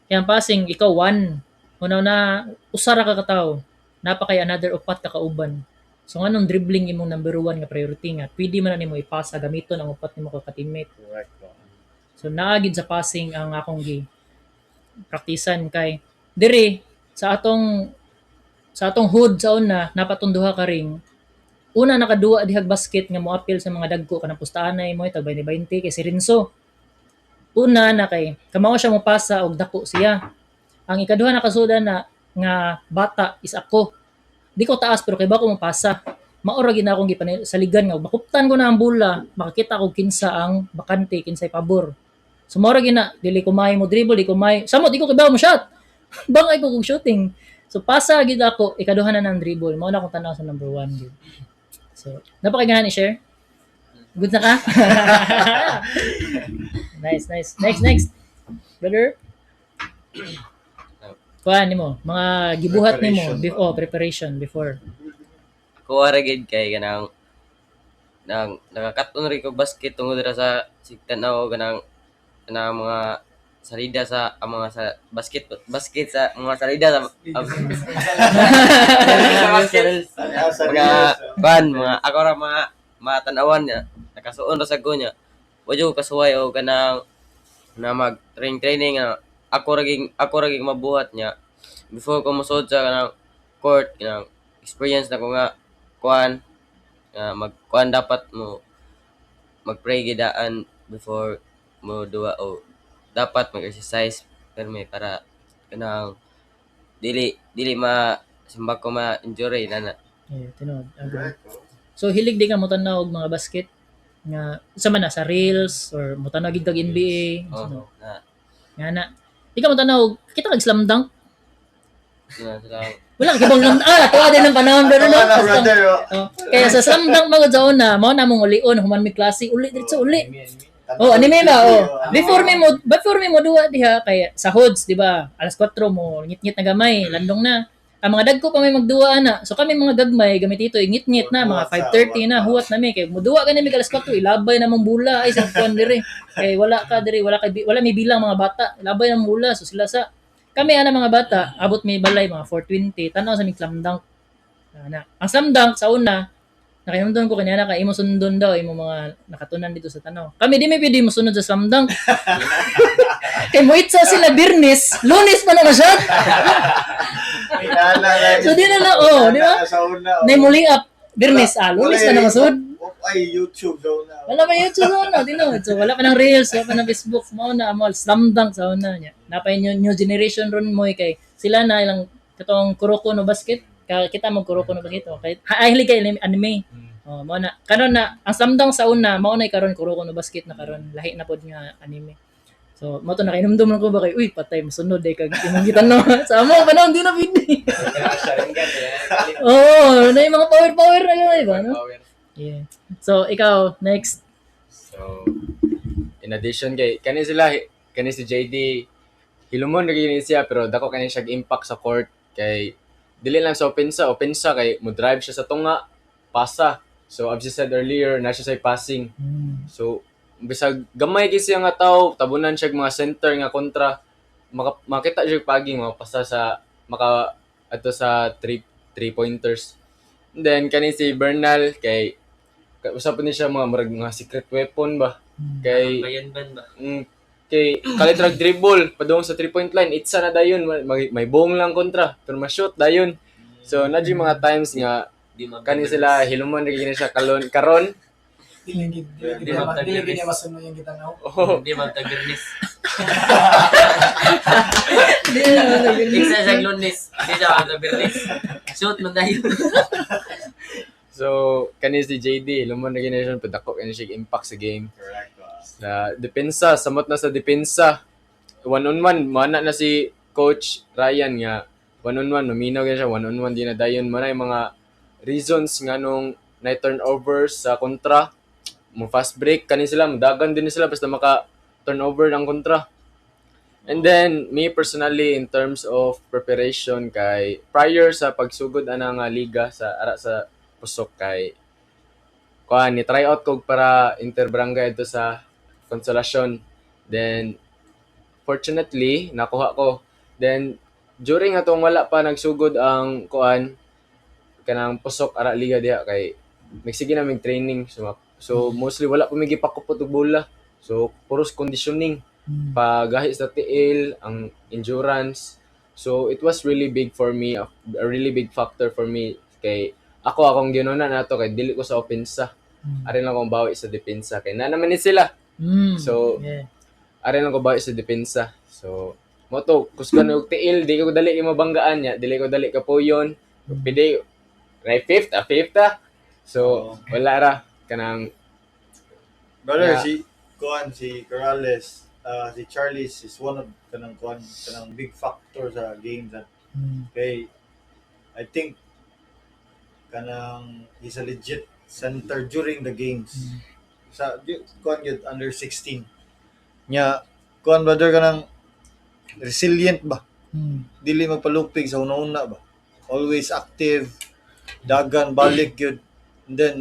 S2: Kaya ang passing, ikaw one. Una na usara ka kataw. Napakay another upat ka kauban. So anong dribbling imong number 1 nga priority nga? Pwede man na nimo ipasa gamiton ang upat nimo ka teammate.
S3: Correct.
S2: So naagid sa passing ang akong praktisan kay dire sa atong hood sa una napatunduha ka ring una nakaduwa dihag basket nga moapil sa mga dagko kanang pustaanay mo tag 20 kay si Renzo. Una na kay kamao siya mo pasa og dako siya. Ang ikaduha nakasuda na nga bata is ako. Di ko taas pero kay ba ko mo pasa. Maura gid na akong saligan nga makuptan ko na ang bola, makakita ko kinsa ang bakante, kinsay pabor. So maura gid na dili ko may mo dribble, di ko may. Samo di ko kibaw mo shot. Bangay ko kog shooting. So pasa gid ako, ikaduha na ng dribble. Mao na akong tanaw sa number 1 gid. So napakaganahan i-share. Good na ka? Nice. Next. Brother. Kuan nimo, mga gibuhat nimo preparation before.
S10: Ako aragid kay kanang nakakaton rin ko basket tungod dira sa sigtanaw kanang mga salida sa mga sa basket sa mga salida sa mga mga ako ra mga tan-awan niya nakasuon ra sa go niya wadyo kasuway o kanang na mag training ako raging mabuhat niya before ko musod sa kanang court kanang experience na ko nga kuan magkuan dapat mo mag-pray gidaan before mo duwa o dapat mag-exercise perme para kanang dili simbag ko ma-injury na.
S2: Tinuod. Okay. So hilig di ka mo tanaw og mga basket nga sa man na sa reels or mo tanaw gid kag NBA
S10: Oo.
S2: na di ka mo tanaw kita kag slam dunk
S10: Na
S2: wala ka bang tuwa din ng panahon pero no kaya sa slam dunk magud sa una mao na mong ulion human mi klase uli diretso uli anime ba before me mo duwa diha kay sa hoods di ba alas 4 mo ngit-ngit na gamay landong na ang mga dagko pa may magduwa na so kami mga gagmay gamit ito ngit-ngit na mga 5:30 na huwat na mi kay muduwa gani mi alas 4 ilabay na mong bula ay sa kuan dire kay wala may bilang mga bata ilabay na mong bula so sila sa kami ana mga bata abot may balay mga 4:20 tanaw sa mi slam dunk ang slam dunk sa una nakinumdon ko kanya kay imo sundon daw imo mga nakatunan dito sa tanaw. Kami di may pwede mo sunod sa slam dunk. Kay mo itsa sila Birnis, Lunes pa na shot. So di na di ba? Nay muli up Birnis Lunes pa na masud.
S3: Ay YouTube daw na.
S2: Wala pa YouTube na, di na. So wala pa nang Reels, wala pa nang Facebook, mao na mo slam dunk sa una niya. Napay new generation ron mo kay sila na ilang katong Kuroko no basket. Kita mo Kuroko no basket kay hilig kay anime. Mao na karon na ang slam dunk sa una mao na karon Kuroko no basket na karon lahi na pod nga anime. So mo to nakinumdum lang ko ba kay uy patay masunod kag imong gitan no. Sa amo panahon di na pwede. Na yung mga power na yun, ba no? Yeah. So ikaw next.
S7: So in addition kay kani si JD hilumon gani siya pero dako kani siya impact sa court kay dili lang sa opensa kay mo drive siya sa tunga pasa. So as I said earlier na siya sa passing. So bisag gamay kay siya nga tawo tabunan siya mga center nga kontra makita siya paging mapasa sa ato sa 3 pointers. And then kani si Bernal kay usap ni siya mga secret weapon ba kay
S10: bayan-ban ba
S7: kay kalitrag dribble padung sa 3-point line itsa na dayon may bong lang kontra pero ma-shoot dayon. So nadji mga times nga kani sila hilumon gani siya karon
S1: Dili masunod yung gitanaw.
S10: Hindi magtag-Birnis.
S2: Di na ako sa Birnis.
S8: Isa sa Lunes. Di siya ako sa Birnis. Shoot mo tayo.
S7: So, kani si JD, lumon na generation, padako kani siya impact sa game.
S3: Correct.
S7: Sa depensa, samot na sa depensa. One-on-one, mana na si Coach Ryan nga. One-on-one, nominaw ganyan siya, one-on-one, di na dayon. Mana yung mga reasons nga nung na-turnover sa kontra. Mo fast break, kani sila, dagan din sila basta maka-turnover ng kontra. And then, me personally, in terms of preparation kay prior sa pagsugod ana nga liga sa ara sa Pusok kay ni try out ko para interbarangay ito sa Consolacion. Then fortunately nakuha ko. Then during atong wala pa nagsugod ang kanang Pusok ara liga diha kay nagsige na mig training so mostly wala pa mig ipakupot og bola. So puros conditioning pagahi sa tiil, ang endurance. So it was really big for me, a really big factor for me kay akong ginunan nato kay dili ko sa opensa. Ari lang akong bawi sa depensa kay na naman ni sila. So ari lang ko bawi sa depensa. So mo to kusgan og tiil, di ko dali mabanggaan niya, dili ko dali kapuyon. Pidi right fifth. So wala ra kanang
S3: Brother,
S7: Yeah.
S3: si Corrales, si Charles is one of kanang big factor sa games. Okay, I think he's a legit center during the games. Sa yun under 16. Nya brother kanang resilient ba? Dili magpalupig sa una-una ba? Always active, dagan balik yun. And then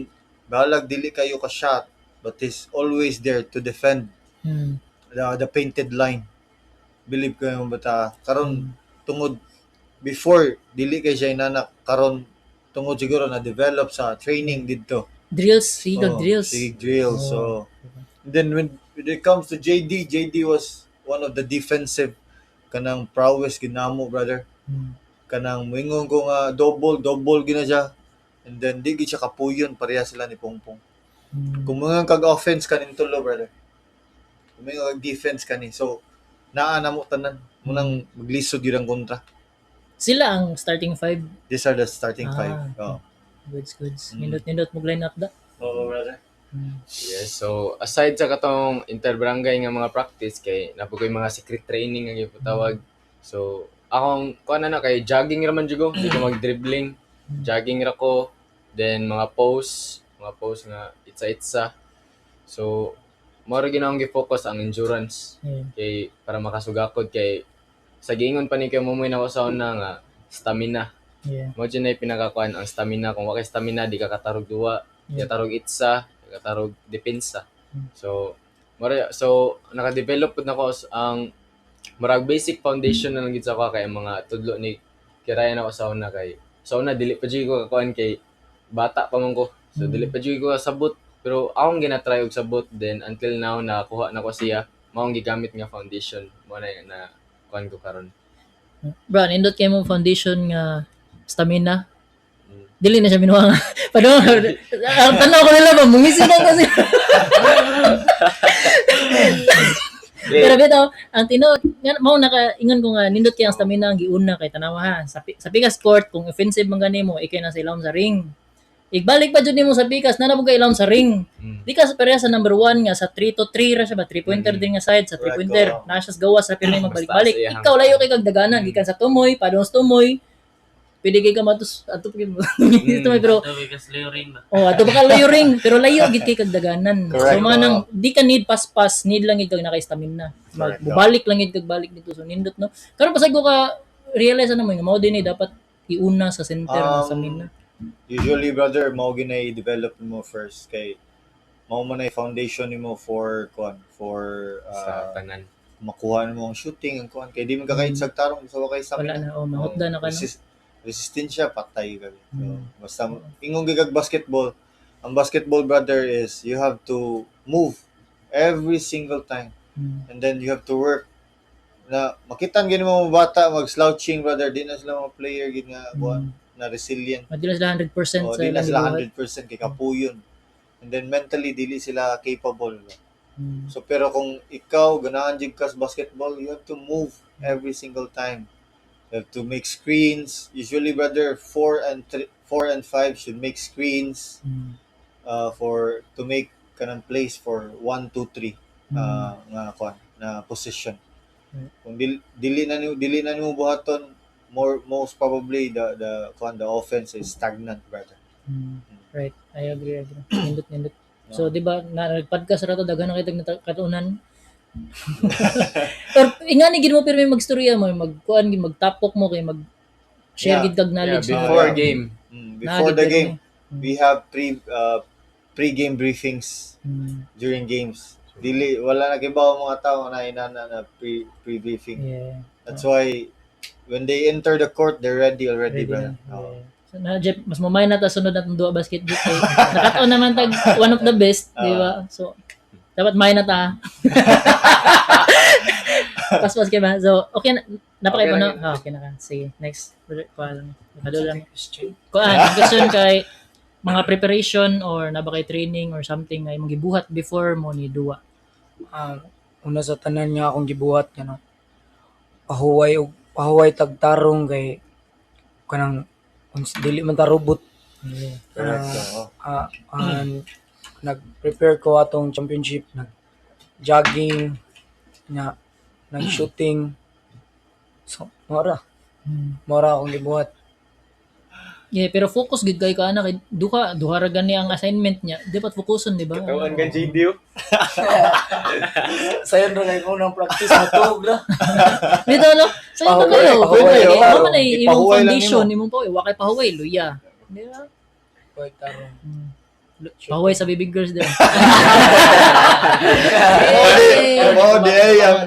S3: balag dili kayo ka shot, but he's always there to defend the painted line. Believe ko yung bata karon tungod before dili kay siya inanak, karon tungod siguro na develop sa training dito.
S2: Drills, sigag drills.
S3: Sig drills. So then when it comes to JD was one of the defensive kanang prowess ginamo, brother. Kanang moingon ko nga double gina siya. And then di gid siya kapuyon pareha sila ni Pongpong. Kung mga kag-offense kanin tulo, brother. Kung mga kag-defense kani. So naa na mo tanan munang maglisod yun ang kontra.
S2: Sila ang starting five.
S3: These are the starting five. Oh.
S2: Goods. Nindot mo line up da.
S3: Oo, brother.
S7: yes, so aside sa katong interbarangay nga mga practice kay napugoy mga secret training nga gipatawag. So akong na kay jogging raman jud ko, di ko mag-dribbling. Jogging ra ko, then mga pose nga itsa-itsa. So mao ra ginawang gi-focus ang endurance kay para makasugakod kay sa giingon pa ni kay momoy na ko sa una nga stamina. Mo dyan na pinakakuan ang stamina. Kung wakay stamina, di ka katarog duwa, di ka tarog itsa, di ka tarog depensa. So naka-develop po na ko ang marag basic foundation na lang gid sa ko kay mga tudlo ni kirayan ako sa una kay sa una dili pa jud ko kakuan kay bata pa man ko. So dili pa jud ko sabot pero akong ginatry og sabot then until now nakuha na ko siya maong gigamit nga foundation mo na kuan ko karon.
S2: Bro, nindot kay mo foundation nga stamina. Dili na siya binuha nga. Padung ang tanaw ko nila ba mungisi na kasi. Pero bitaw, ang tinuod mao nakaingon ko nga nindot kay ang stamina ang giuna kay tanawa ha. Sa Pikas Court kung offensive man gani mo ikay na sa ilawom sa ring. Igbalik pa jud nimo sa Pikas na nabugay ilawom sa ring. Di ka pareha sa number 1 nga sa 3-3 ra siya ba 3-pointer din nga side sa 3-pointer. Na siya gawas sa pinay magbalik-balik. Ikaw layo kay kag daganan gikan sa tumoy, padung sa tumoy. Pwede kay ka matus ato kay tumoy pero
S8: Because layo ring ba?
S2: ato ba ka layo ring pero layo gid kay kag daganan.
S3: Correct,
S2: So manang di ka need pas need lang gid kag naka-stamina. Balik lang gid kag balik dito so nindot no. Karon pasag ko ka realize na mo nga mao dinhi dapat iuna sa center ng stamina.
S3: Usually, brother, mao ginay develop mo first kay mao man ay foundation nimo for
S7: Sa tanan.
S3: makuha mo ang shooting ang kuan kay di man ka kahit sagtarong sa wakay sa
S2: Wala na mahutda na ka no.
S3: resistensya patay ka. So, basta ingong gigag basketball. Ang basketball, brother, is you have to move every single time. And then you have to work. Na makitan gini mo mga bata mag-slouching, brother, di na sila mga player gid nga kuan na resilient.
S2: Di na sila 100% sa
S3: Di na
S2: ilang
S3: sila
S2: gibuhat.
S3: 100% kay kapuyon. And then mentally dili sila capable. So pero kung ikaw ganahan jud ka sa basketball, you have to move every single time. You have to make screens. Usually, brother, 4 and 5 should make screens for to make kanang place for 1, 2, 3 nga kwan na position. Kung dili na nimo buhaton, most probably the offense is stagnant, brother.
S2: Right. I agree. Nindot. So, di ba, nag-podcast ra to, daghan na kitag katunan. Pero, ingani gid mo pero may magstorya mo, magkuan gid magtapok mo kay mag-share gid kag knowledge.
S7: Before game.
S3: Before the game, we have pre-game briefings during games. Wala na kibaw mga tao na inana na pre-briefing.
S2: Yeah.
S3: That's why when they enter the court, they're ready already, brother.
S2: So, na Jeff, mas mamay na ta sunod natong duwa basketball kay nakataon naman tag one of the best, di ba? So dapat may na ta. Pas kay ba? So okay na napakay pa no. Okay na ka. Sige, next. Kuan lang. Question kay mga preparation or na ba kay training or something nga imong gibuhat before mo ni duwa.
S1: Una sa tanan nga akong gibuhat kano. Pahuway tagtarong kay kanang dili man ta robot. Nag-prepare ko atong championship, nag-jogging, nag-shooting. So, mora akong gibuhat.
S2: Yeah, pero focus gid kay ka ana kay duha ra gani ang assignment niya. Dapat fokuson, di ba?
S7: Katawan ka JD.
S1: Sayon ra kay ko nang practice matug ra.
S2: Dito no. Sayo ka kayo.
S3: Pahuway.
S2: Mo man ay imong
S3: Ipahuway lang
S2: foundation, imong pahuway, wa kay pahuway luya. Di ba?
S1: Pahuway tarong.
S2: Pahuway sa bibig girls din.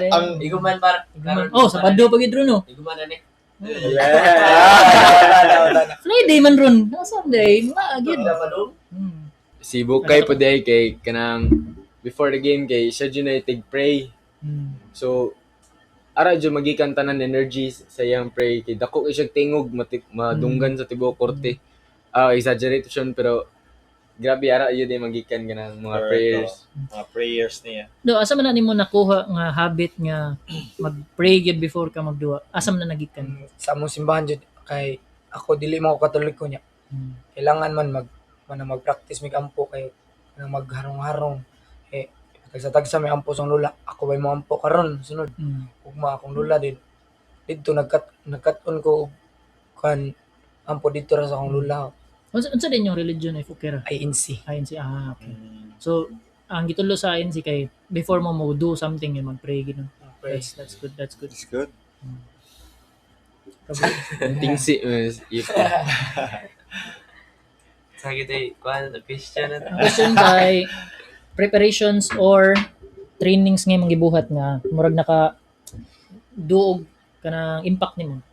S3: Ang
S8: Iguman par.
S2: Oh, sa paddo pa gid ron no.
S8: Iguman na ni.
S2: Friday man ron. No, Sunday, maagid.
S7: Si Bukay po day kay kanang before the game kay siya dyan na pray. So, ara dyan magikan tanan energy sa iyang pray. Kay dako kay siya tingog, madunggan sa tibuok korte. Exaggeration pero grabe ara yun ay magikan ka ng mga prayers.
S3: Mga prayers niya.
S2: Do, asa man na nimo nakuha nga habit nga mag-pray gyud before ka magduwa? Asa man na nagikan?
S1: Sa among simbahan jud kay ako dili mo ko katoliko niya. Kailangan man mag-practice mig ampo kay magharong-harong. Tagsa may ampo sang lula. Ako bay mo ampo karon sunod. Ugma akong lula dito nagkat-on ko kan ampo dito ra sa akong lula.
S2: Unsa din yung religion ay Fukera?
S1: INC.
S2: INC, okay. So, ang gitulo sa INC kay before mo do something yun, mag-pray gano'n. That's good.
S3: It's good.
S7: Tingsi.
S8: Sagit ay kuan question na.
S2: Question kay preparations or trainings nga imong gibuhat nga murag naka duog kanang impact nimo.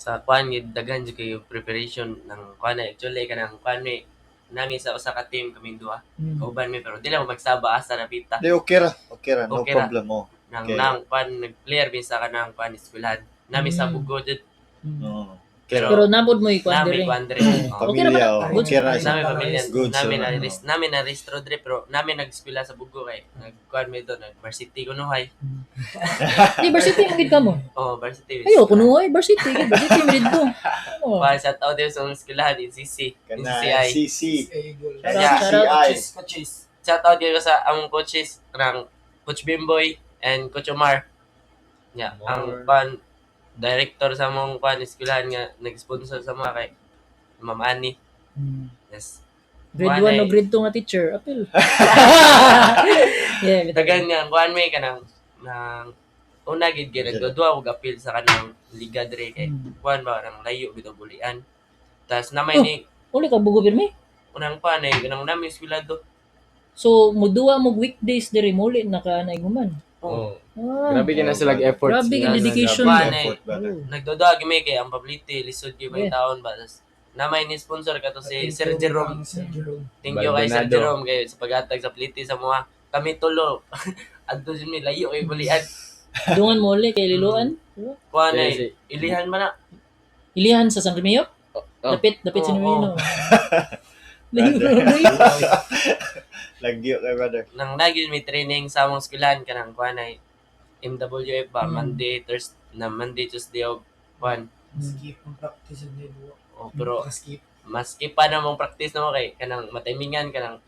S8: Sa kuan gid daghan jud kayo preparation ng kuan actually kanang kuan ni nami sa usa ka team kaming duha. Kauban mi pero dili mo magsaba asa na pita.
S3: Di okay ra. No
S8: Okay ra.
S3: problem mo.
S8: Nang kuan nag-player bin sa kanang kuan eskwelahan. Nami sa Bugo jud.
S2: Pero nabod mo i-kuan
S8: nami
S2: dire.
S8: kuan dire.
S3: Pamilya, okay ra.
S8: Nami pamilya.
S3: Good.
S8: Nami na restro dire pero nami nag-eskwela sa Bugo kay nag-kuan mi do nag-varsity kunuhay.
S2: University mo gid kamo.
S8: Oh, varsity.
S2: Ayo kunuhay varsity gid mo dito.
S8: Pa sa tao din sa eskwelahan NCC.
S3: Kana CC.
S1: Coaches.
S8: Shout out dito sa among coaches ng Coach Bimboy and Coach Omar. Yeah, ang director sa among eskwelahan nga nag-sponsor sa mga kay Ma'am Annie. Yes.
S2: Grade 1 o grade 2 nga teacher, apil. Yeah,
S8: Dagan nga kuan may kanang nang una gid nagdudua og apil sa kanang liga dire kay kuan ba nang layo bitaw bulian. Tas namay ni
S2: uli ka Bugo pirmi?
S8: unang pa na kanang nami eskwelado.
S2: So muduwa mo weekdays dire muli naka naiguman.
S7: Grabe ka na sila effort.
S2: Grabe ka dedication.
S8: Nagdudua gimi kay ang pabliti lisod gyud may taon ba. Tas namay ni sponsor kato si Sir Jerome. Thank you kay Sir Jerome kay sa paghatag sa pliti sa mga kami tulo. Adto jud mi layo kay bulian.
S2: Dungan mo uli kay liluan.
S8: Kuan ay ilihan man na.
S2: Ilihan sa San Remio? Dapit sa Remio.
S3: Lagyo kay brother.
S8: Nang lagi may training sa among eskwelahan kanang kuan ay MWF ba Monday, Tuesday og kuan.
S1: Skip ang practice ang nilo.
S8: Oh, pero
S1: skip.
S8: maski pa na mong practice na mo kay kanang matimingan kanang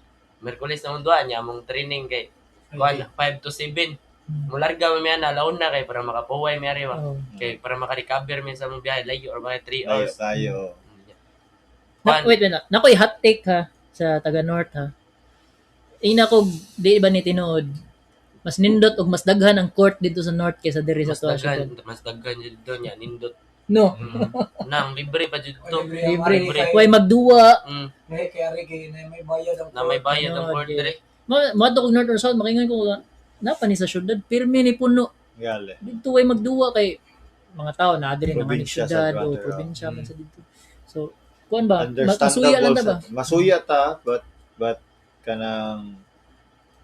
S8: Merkulis na mong duha niya among training kay kuan 5 to 7. Mularga mo miya na laon na kay para makapuhay mi ari ba.
S2: Oh.
S8: Kay para maka-recover mi sa mong biyahe layo or mga 3
S3: Ayos
S8: hours.
S3: tayo.
S2: Wait. Nakoy hot take ha sa taga North ha. Ina ko di ba ni tinuod mas nindot og mas daghan ang court dito sa North kaysa diri sa Washington.
S8: Mas daghan jud doon niya nindot.
S2: No.
S8: Nang libre pa jud to.
S2: Libre. Way magduwa.
S1: May kaya kay na may bayad ang
S8: Na may bayad ang court dire.
S2: Mo kog North or South makingon ko napa ni sa syudad pirmi ni puno.
S3: Gale.
S2: Dito way magduwa kay mga tao na diri naman ni
S3: Probinsya
S2: syudad
S3: sa
S2: o
S3: brother,
S2: probinsya man sa dito. So kuan ba?
S3: Understandable.
S2: Masuya lang ta ba?
S3: Masuya ta, but kanang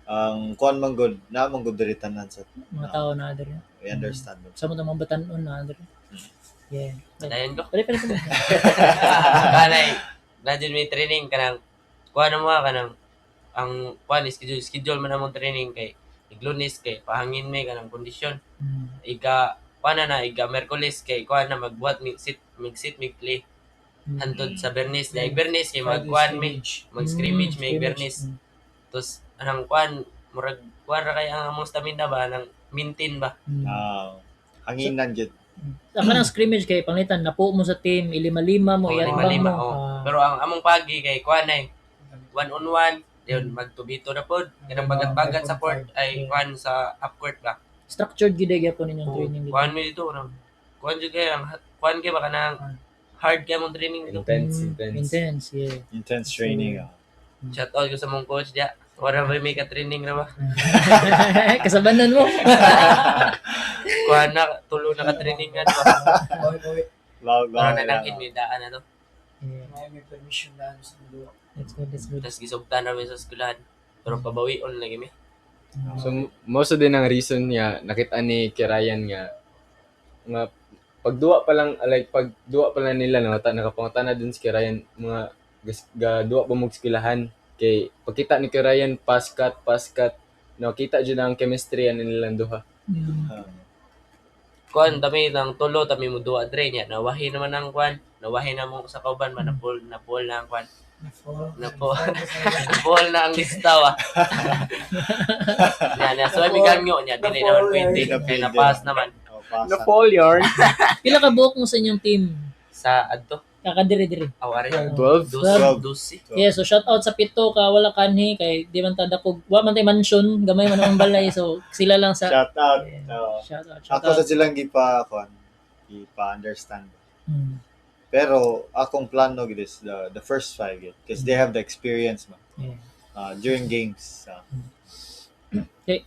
S3: ang kuan man good na man good diri tanan sa
S2: Mga tao na diri.
S3: we understand.
S2: Sa mo mga batanon na diri. Yeah.
S8: Dayon ko.
S2: Pare.
S8: Kanay na jud may training kanang kuan mo kanang ang kuan schedule man among training kay Iglunes kay pahangin may kanang kondisyon. Iga iga Merkulis kay kuan na magbuhat mig sit play. Hantod sa Bernis, dahil Bernis kay magkuan mi, mag-scrimmage may Bernis. Tos anang kuan murag kuan ra kay ang among stamina ba nang maintain ba.
S3: Hanginan jud.
S2: Ako ng scrimmage kay panglitan napo mo sa team, ilima-lima mo, iatbang mo.
S8: Pero ang among pagi kay kuan ay 1-on-1, dayon magtubito na pod. Kanang bagat-bagat sa court ay kuan sa up court ba.
S2: Structured gid gyapon ninyong training dito.
S8: Kuan mi dito nang kuan jud kay ang kuan kay ba kanang hard kay mong training dito.
S2: Intense, yeah.
S3: Intense training.
S8: Shout out ko sa mong coach dia. Wala ba may ka-training na ba?
S2: Kasabanan mo.
S8: Kuha na, tulo na ka-training nga ba? Parang nanangkin, may daan na to.
S1: May permission na sa mundo.
S2: That's good.
S8: Tapos gisugtan namin sa skulahan. Pero pabawion lagi mi.
S7: So most of din ang reason niya nakita ni Kirayan nga pagduwa pa lang nila nakapangata na din si Kirayan mga duwa pa mong skillahan kay pagkita ni Kirayan pass cut nakita jud ang chemistry ani nilang duha.
S8: Kuan dami ng tulo tami mo duwa dre niya. Nawahi naman ang kuan. Nawahi na mo sa kauban man na pull na ang kuan. Napol na ang listaw ah. So may ganyo niya dili naman pwede kay na-pass naman.
S7: Napoleon.
S2: Pila ka buok mo sa inyong team?
S8: Sa adto.
S2: Kakadiri-diri.
S8: Awari.
S7: 12.
S2: Yeah, so shout out sa pito ka wala kanhi kay di man ta dako wa man tay mansion gamay man ang balay so sila lang sa
S3: Shout out.
S2: Shout out.
S3: Ako sa silang gipa-understand. Pero akong plano gid is the first 5 yet because they have the experience man. During games.
S2: Okay.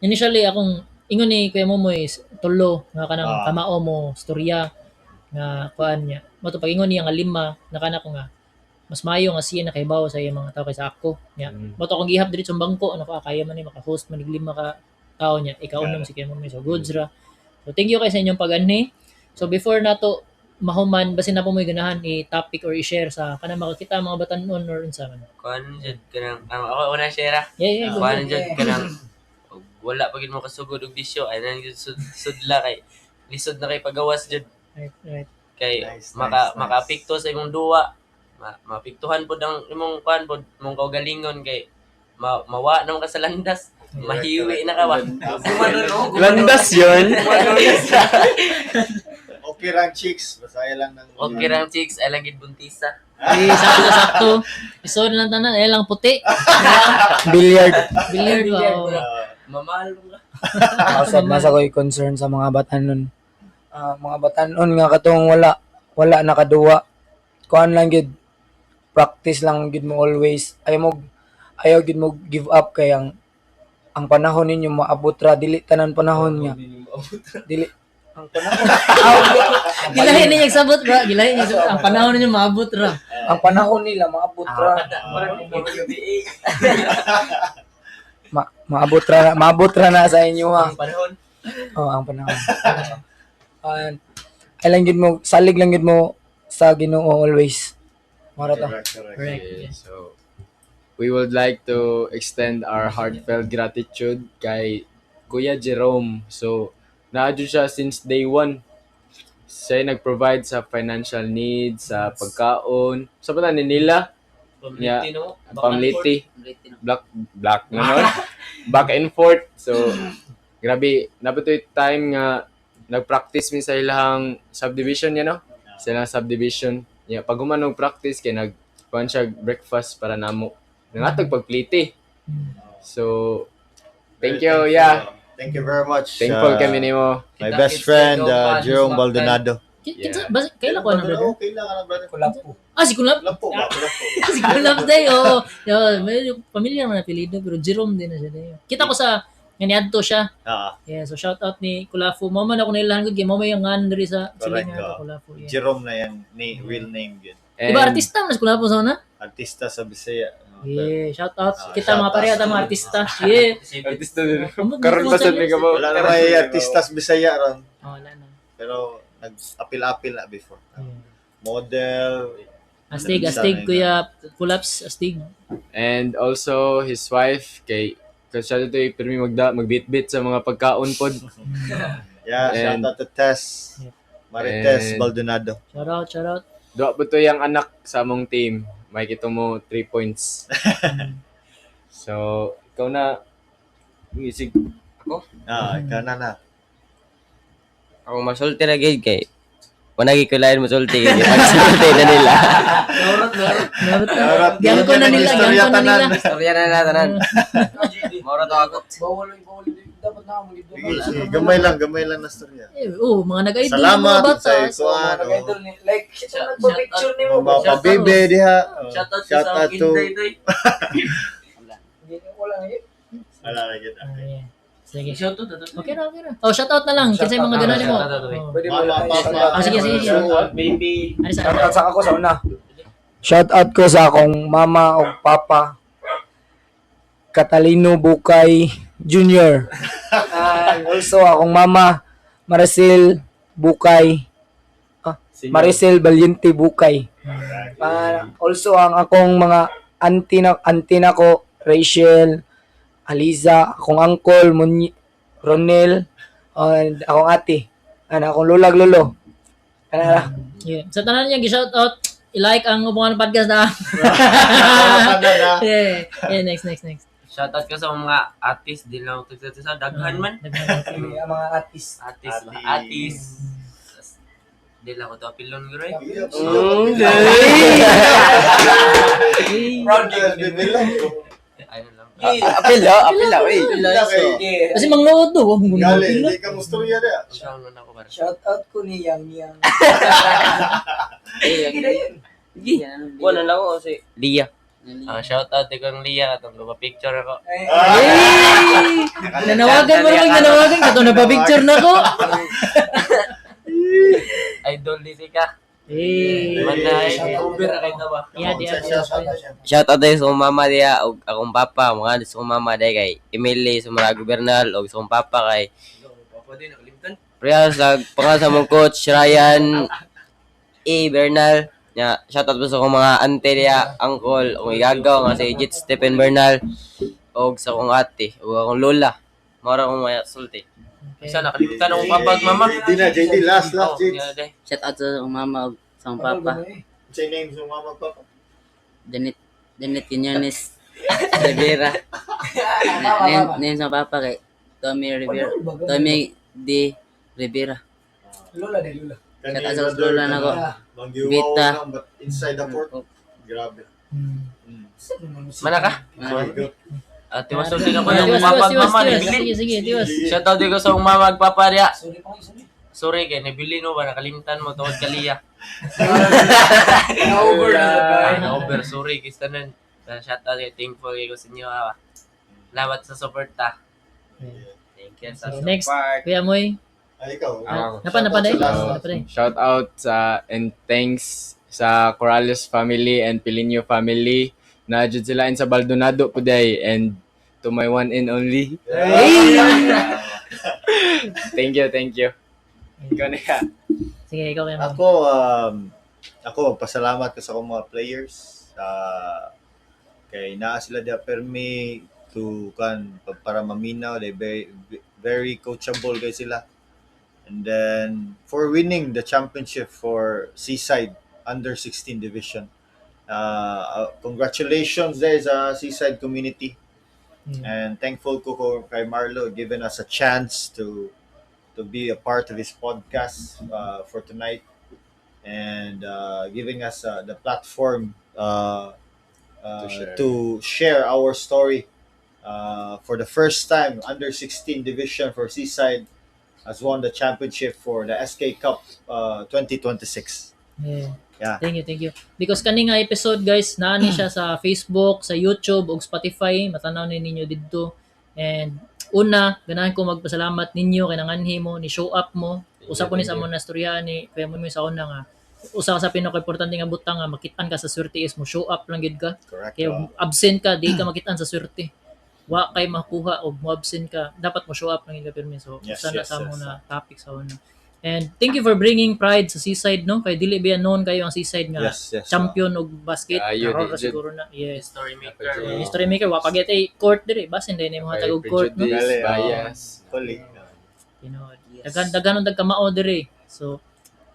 S2: Initially akong ingon ni Kuya Momoy tulo nga kanang kamao mo storya nga kuan niya. Mo to pagingon niya nga 5 nakana ko nga mas maayo nga siya nakaibaw sa iyang mga tao kaysa ako. Nya. Mo to akong gihap diri sa bangko ano kaya man ni maka-host man ig 5 ka tao niya. Ikaw unang si Kuya Momoy so goods ra. So thank you kay sa inyong pag-anhi. So before nato mahuman basin na po mo ganahan i-topic or i-share sa kanang makakita mga batanon or unsa man.
S8: Kuan jud kanang ako una share.
S2: Yeah.
S8: Kuan jud kanang wala pa gid mo kasugod og bisyo ay nang sudla kay lisod na kay pagawas jud.
S2: Right.
S8: Kay
S3: Nice.
S8: maka-apekto sa imong duwa. Mapiktuhan pod ang imong kuan pod mong kaugalingon kay mawa naman ka sa landas. Mahiwi na ka ba?
S7: Landas yun.
S3: Okay lang chicks, basaya lang ng
S8: Okay rang chicks, ay lang gid buntisa.
S2: Sakto. Isod lang tanan ay lang puti.
S1: Billiard.
S2: Billiard.
S8: Mamahal mo ka.
S1: Masa ko'y concern sa mga batanon. Mga batanon nga katong wala nakaduwa. Kuan lang gid. Practice lang gid mo always. Ayaw gid mo give up kay ang panahon ninyo maabot ra dili tanan panahon nga. Dili ang panahon.
S2: Gilahin niya sabot ra, ang panahon niya maabot ra.
S1: Ang panahon nila maabot ra. Maabot ra na sa inyo ha.
S8: Ang panahon.
S1: Ang panahon. Ay lang gid mo salig lang gid mo sa Ginoo always. Mara ta.
S3: Correct.
S2: Correct.
S7: So we would like to extend our heartfelt gratitude kay Kuya Jerome. So, naadyo siya since day one. Siya yung nag-provide sa financial needs, sa pagkaon. Sa pala ni nila, yeah, pamliti, black na nun. Back and forth. So, grabe, napatoy time nga nag-practice mi sa ilang subdivision niya, no? Sa ilang subdivision. Yeah, pag human practice kay nag-kuhan siya breakfast para namo. Nangatag pagpliti. So, thank you, yeah.
S3: Thank you very much.
S7: Thankful kami nimo.
S3: My best friend, Jerome Baldonado.
S2: Kailan ko ano, brother?
S3: Kailangan na, brother.
S1: Kulapo.
S2: Si Kulap.
S3: Kulapo.
S2: Si Kulap dayo. Medyo familiar man na apelido pero Jerome din na siya dayo. Kita ko sa Ganiadto siya. Yeah, so shout out ni Kulafu. Mo man ako nailahan gud kay mo may nga diri sa silingan sa Kulafu. Yeah.
S3: Jerome na yan, real name yun.
S2: Diba artista man sa Kulafu sa una?
S3: Artista sa Bisaya.
S2: Yeah, shout out. Kita mga pareha ta mga artista. Yeah.
S7: Artista din. Karon pa sa mga mo.
S3: Wala na may artista sa Bisaya ron.
S2: Wala na.
S3: Pero nag-apil-apil na before. Model.
S2: Astig Kuya Kulaps, astig.
S7: And also his wife kay siya dito pirmi magbitbit sa mga pagkaon pod.
S3: Yeah, shout out to Tess. Marites Baldonado.
S2: Shout out.
S7: Duwa po to yung anak sa among team. May kita mo 3 points. So, ikaw na isig
S10: Ako?
S3: Ikaw na.
S10: Ako masulti na gid kay Panagi ko lain masulti kay pagsulti na nila.
S2: Gang ko na nila.
S10: Istorya na tanan. Mora to ako.
S1: Bawal dapat na mo dito.
S3: Gamay lang na storya.
S2: Mga nag-idol
S3: Salamat
S2: mga bata.
S3: sa ikuan.
S1: Nag-idol ni like nagpa-picture ni mo.
S3: Mga pabibe diha.
S8: Shout out
S3: Shout
S8: sa
S3: out to
S8: Inday.
S1: Wala na yun.
S3: Wala na gid.
S2: Sige.
S8: Shout out.
S2: Okay na. Oh, shout out na lang. Kasi mga ganun mo.
S1: Pwede mo
S3: Mama,
S1: lang.
S3: papa.
S2: Sige.
S8: Baby.
S2: Ano sa
S1: Shout out sa ako sa una. Shout out ko sa akong mama o papa. Catalino Bukay Jr. Also akong mama Maricel Bukay. Maricel Valiente Bukay. Also ang akong mga auntie na ko, Rachel, Aliza, akong uncle Ronel, and akong ate, akong lulag lolo.
S2: Yeah. Sa tanan niya gi-shout out, i-like ang Upungan Podcast na. Yeah, next.
S8: Shout out ka sa mga artist din lang sa daghan man.
S1: Ang mga artist.
S8: Artist. Di lang ko to apilon gure.
S1: Proud
S8: Ayun lang.
S10: Apila.
S2: Kasi manglood do, wag mo
S3: Gali, hindi ka mustorya dia.
S8: Shout out ako para.
S1: Shout out ko ni Yang.
S10: Wala lang ako si Lia.
S8: Shout out kang Lia atong picture ako.
S2: Nanawagan ka to na pa-picture na ko.
S8: Idol dito ka.
S1: Over kay ba?
S2: Yeah.
S10: Shout out sa mama dia ug akong papa, mga sa mama day kay Emily sa mga gobernal ug sa akong papa kay
S8: Papa din nakalimtan.
S10: Priya sa pangalan sa mong coach Ryan Bernal. Nya shout out sa akong mga auntie dia, uncle, ug igagaw nga si Jit Stephen Bernal ug sa akong ate ug akong lola. Mora akong maya sulti.
S8: Isa nakalimutan akong papa at mama.
S3: JD last JD.
S4: Shout out sa akong mama ug sa akong papa.
S3: Say name sa mama papa.
S4: Janet Quinones Rivera. Name sa papa kay Tommy Rivera. Tommy D. Rivera.
S1: Lola.
S4: Shout out sa lola na ko.
S3: Manggiwaw
S4: Vita.
S3: lang, but inside the port. Grabe.
S8: Mana ka? Tiwas sulti ka ko yung
S2: Tiwas.
S8: papa at mama nibili.
S2: Sige, tiwas.
S8: Shout out din ko sa mama ag papa dia. Sorry kay nabili no ba nakalimtan mo tungod kaliya. Over sorry kay tanan. Shout out kay thankful kay ko sa inyo. Salamat sa support ta. Thank you sa
S2: Next,
S8: support.
S2: Kuya Moy.
S3: Ay, ikaw.
S2: Napaday.
S7: Shout out and thanks sa Corrales family and Pilinio family. Na-jud sila sa Baldonado today and to my one and only. Thank you. Ikaw na ka.
S2: Sige, ikaw Kuya Moy.
S3: Ako pasalamat ko sa akong mga players. Kay naa sila dia permi to para maminaw, they very coachable guys sila. And then for winning the championship for Seaside under 16 division. Congratulations there sa Seaside community. And thankful ko kay Marlo giving us a chance to be a part of his podcast for tonight, and giving us the platform to share our story. For the first time, under 16 division for Seaside has won the championship for the SK Cup 2026.
S2: Yeah.
S3: Yeah.
S2: Thank you. Because kani nga episode guys, naani siya sa Facebook, sa YouTube ug Spotify, matanaw ni ninyo didto. And una, ganahan ko magpasalamat ninyo kay nanganhi mo ni show up mo. Usa po ni sa among nastorya ni kaya mo sa una nga usa sa pinaka-importante nga butang nga makitaan ka sa swerte is mo show up lang gid ka.
S3: Correct.
S2: Kaya absent ka, di ka makitaan sa swerte. Wa kay makuha o mo absent ka, dapat mo show up lang gid ka pirmi. So
S3: Yes,
S2: usa na
S3: yes,
S2: sa
S3: yes.
S2: muna topic sa una. And thank you for bringing pride sa Seaside, no? Kay dili ba known kayo ang Seaside nga
S3: Yes, yes.
S2: champion og basket.
S7: Yun,
S2: Karon
S7: yun.
S2: siguro na. Yes.
S8: Story maker.
S2: History maker wa pagit ay court diri, basin din mo hatag og court, no?
S3: Dali,
S7: bias.
S3: Fully.
S2: You know, dagan kamao diri. So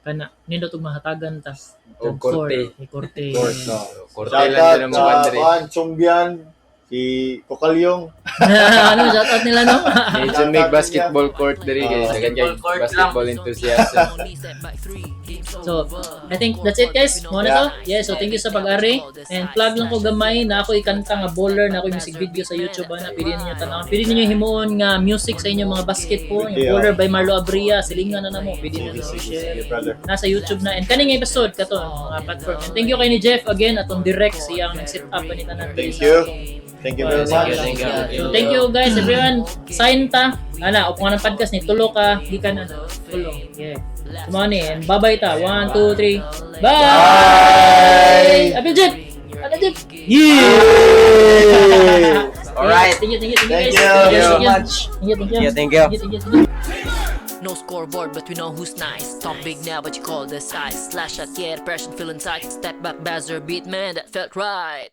S2: kana nindot og mahatagan ta.
S7: Og korte.
S2: Korte.
S3: Court, no.
S7: Korte
S3: Shout
S7: lang
S3: out
S7: din ang
S3: sa
S7: mga Andre.
S3: Chongbian, si Kokalyong.
S2: Ano shout out nila no?
S7: Medyo make basketball court diri kay dagan kay
S8: Basketball court
S7: basketball
S8: lang.
S7: enthusiast.
S2: So, I think that's it guys. Mo na to. Yeah, so thank you sa pag-ari. And plug lang ko gamay na ako ikanta nga bowler na ako yung music video sa YouTube na pili ninyo tanawon. Pili ninyo himuon nga music sa inyong mga basket po. Yung bowler by Marlo Abria, silingan na namo. Pili ninyo share.
S3: Brother.
S2: Nasa YouTube na. And kaning episode kato mga platform. And thank you kay ni Jeff again atong direct siyang nag-set up pa ni tanan.
S3: Thank you. Thank you very much.
S2: So, thank you guys everyone. Sign ta. Ana, upungan ng podcast ni tulo ka, gikan na tulo. Yeah. Come on and bye-bye ta. 1 2 3. Bye. Abi Jeff. Ano Jeff?
S3: Yeah.
S10: Alright.
S2: Thank you
S3: Thank
S2: guys.
S3: you
S10: so much.
S2: Thank you.
S11: No scoreboard, but we know who's nice. Talk big now, but you call the size. Slash at, yeah, the pressure feeling tight. Step back, buzzer beat, man, that felt right.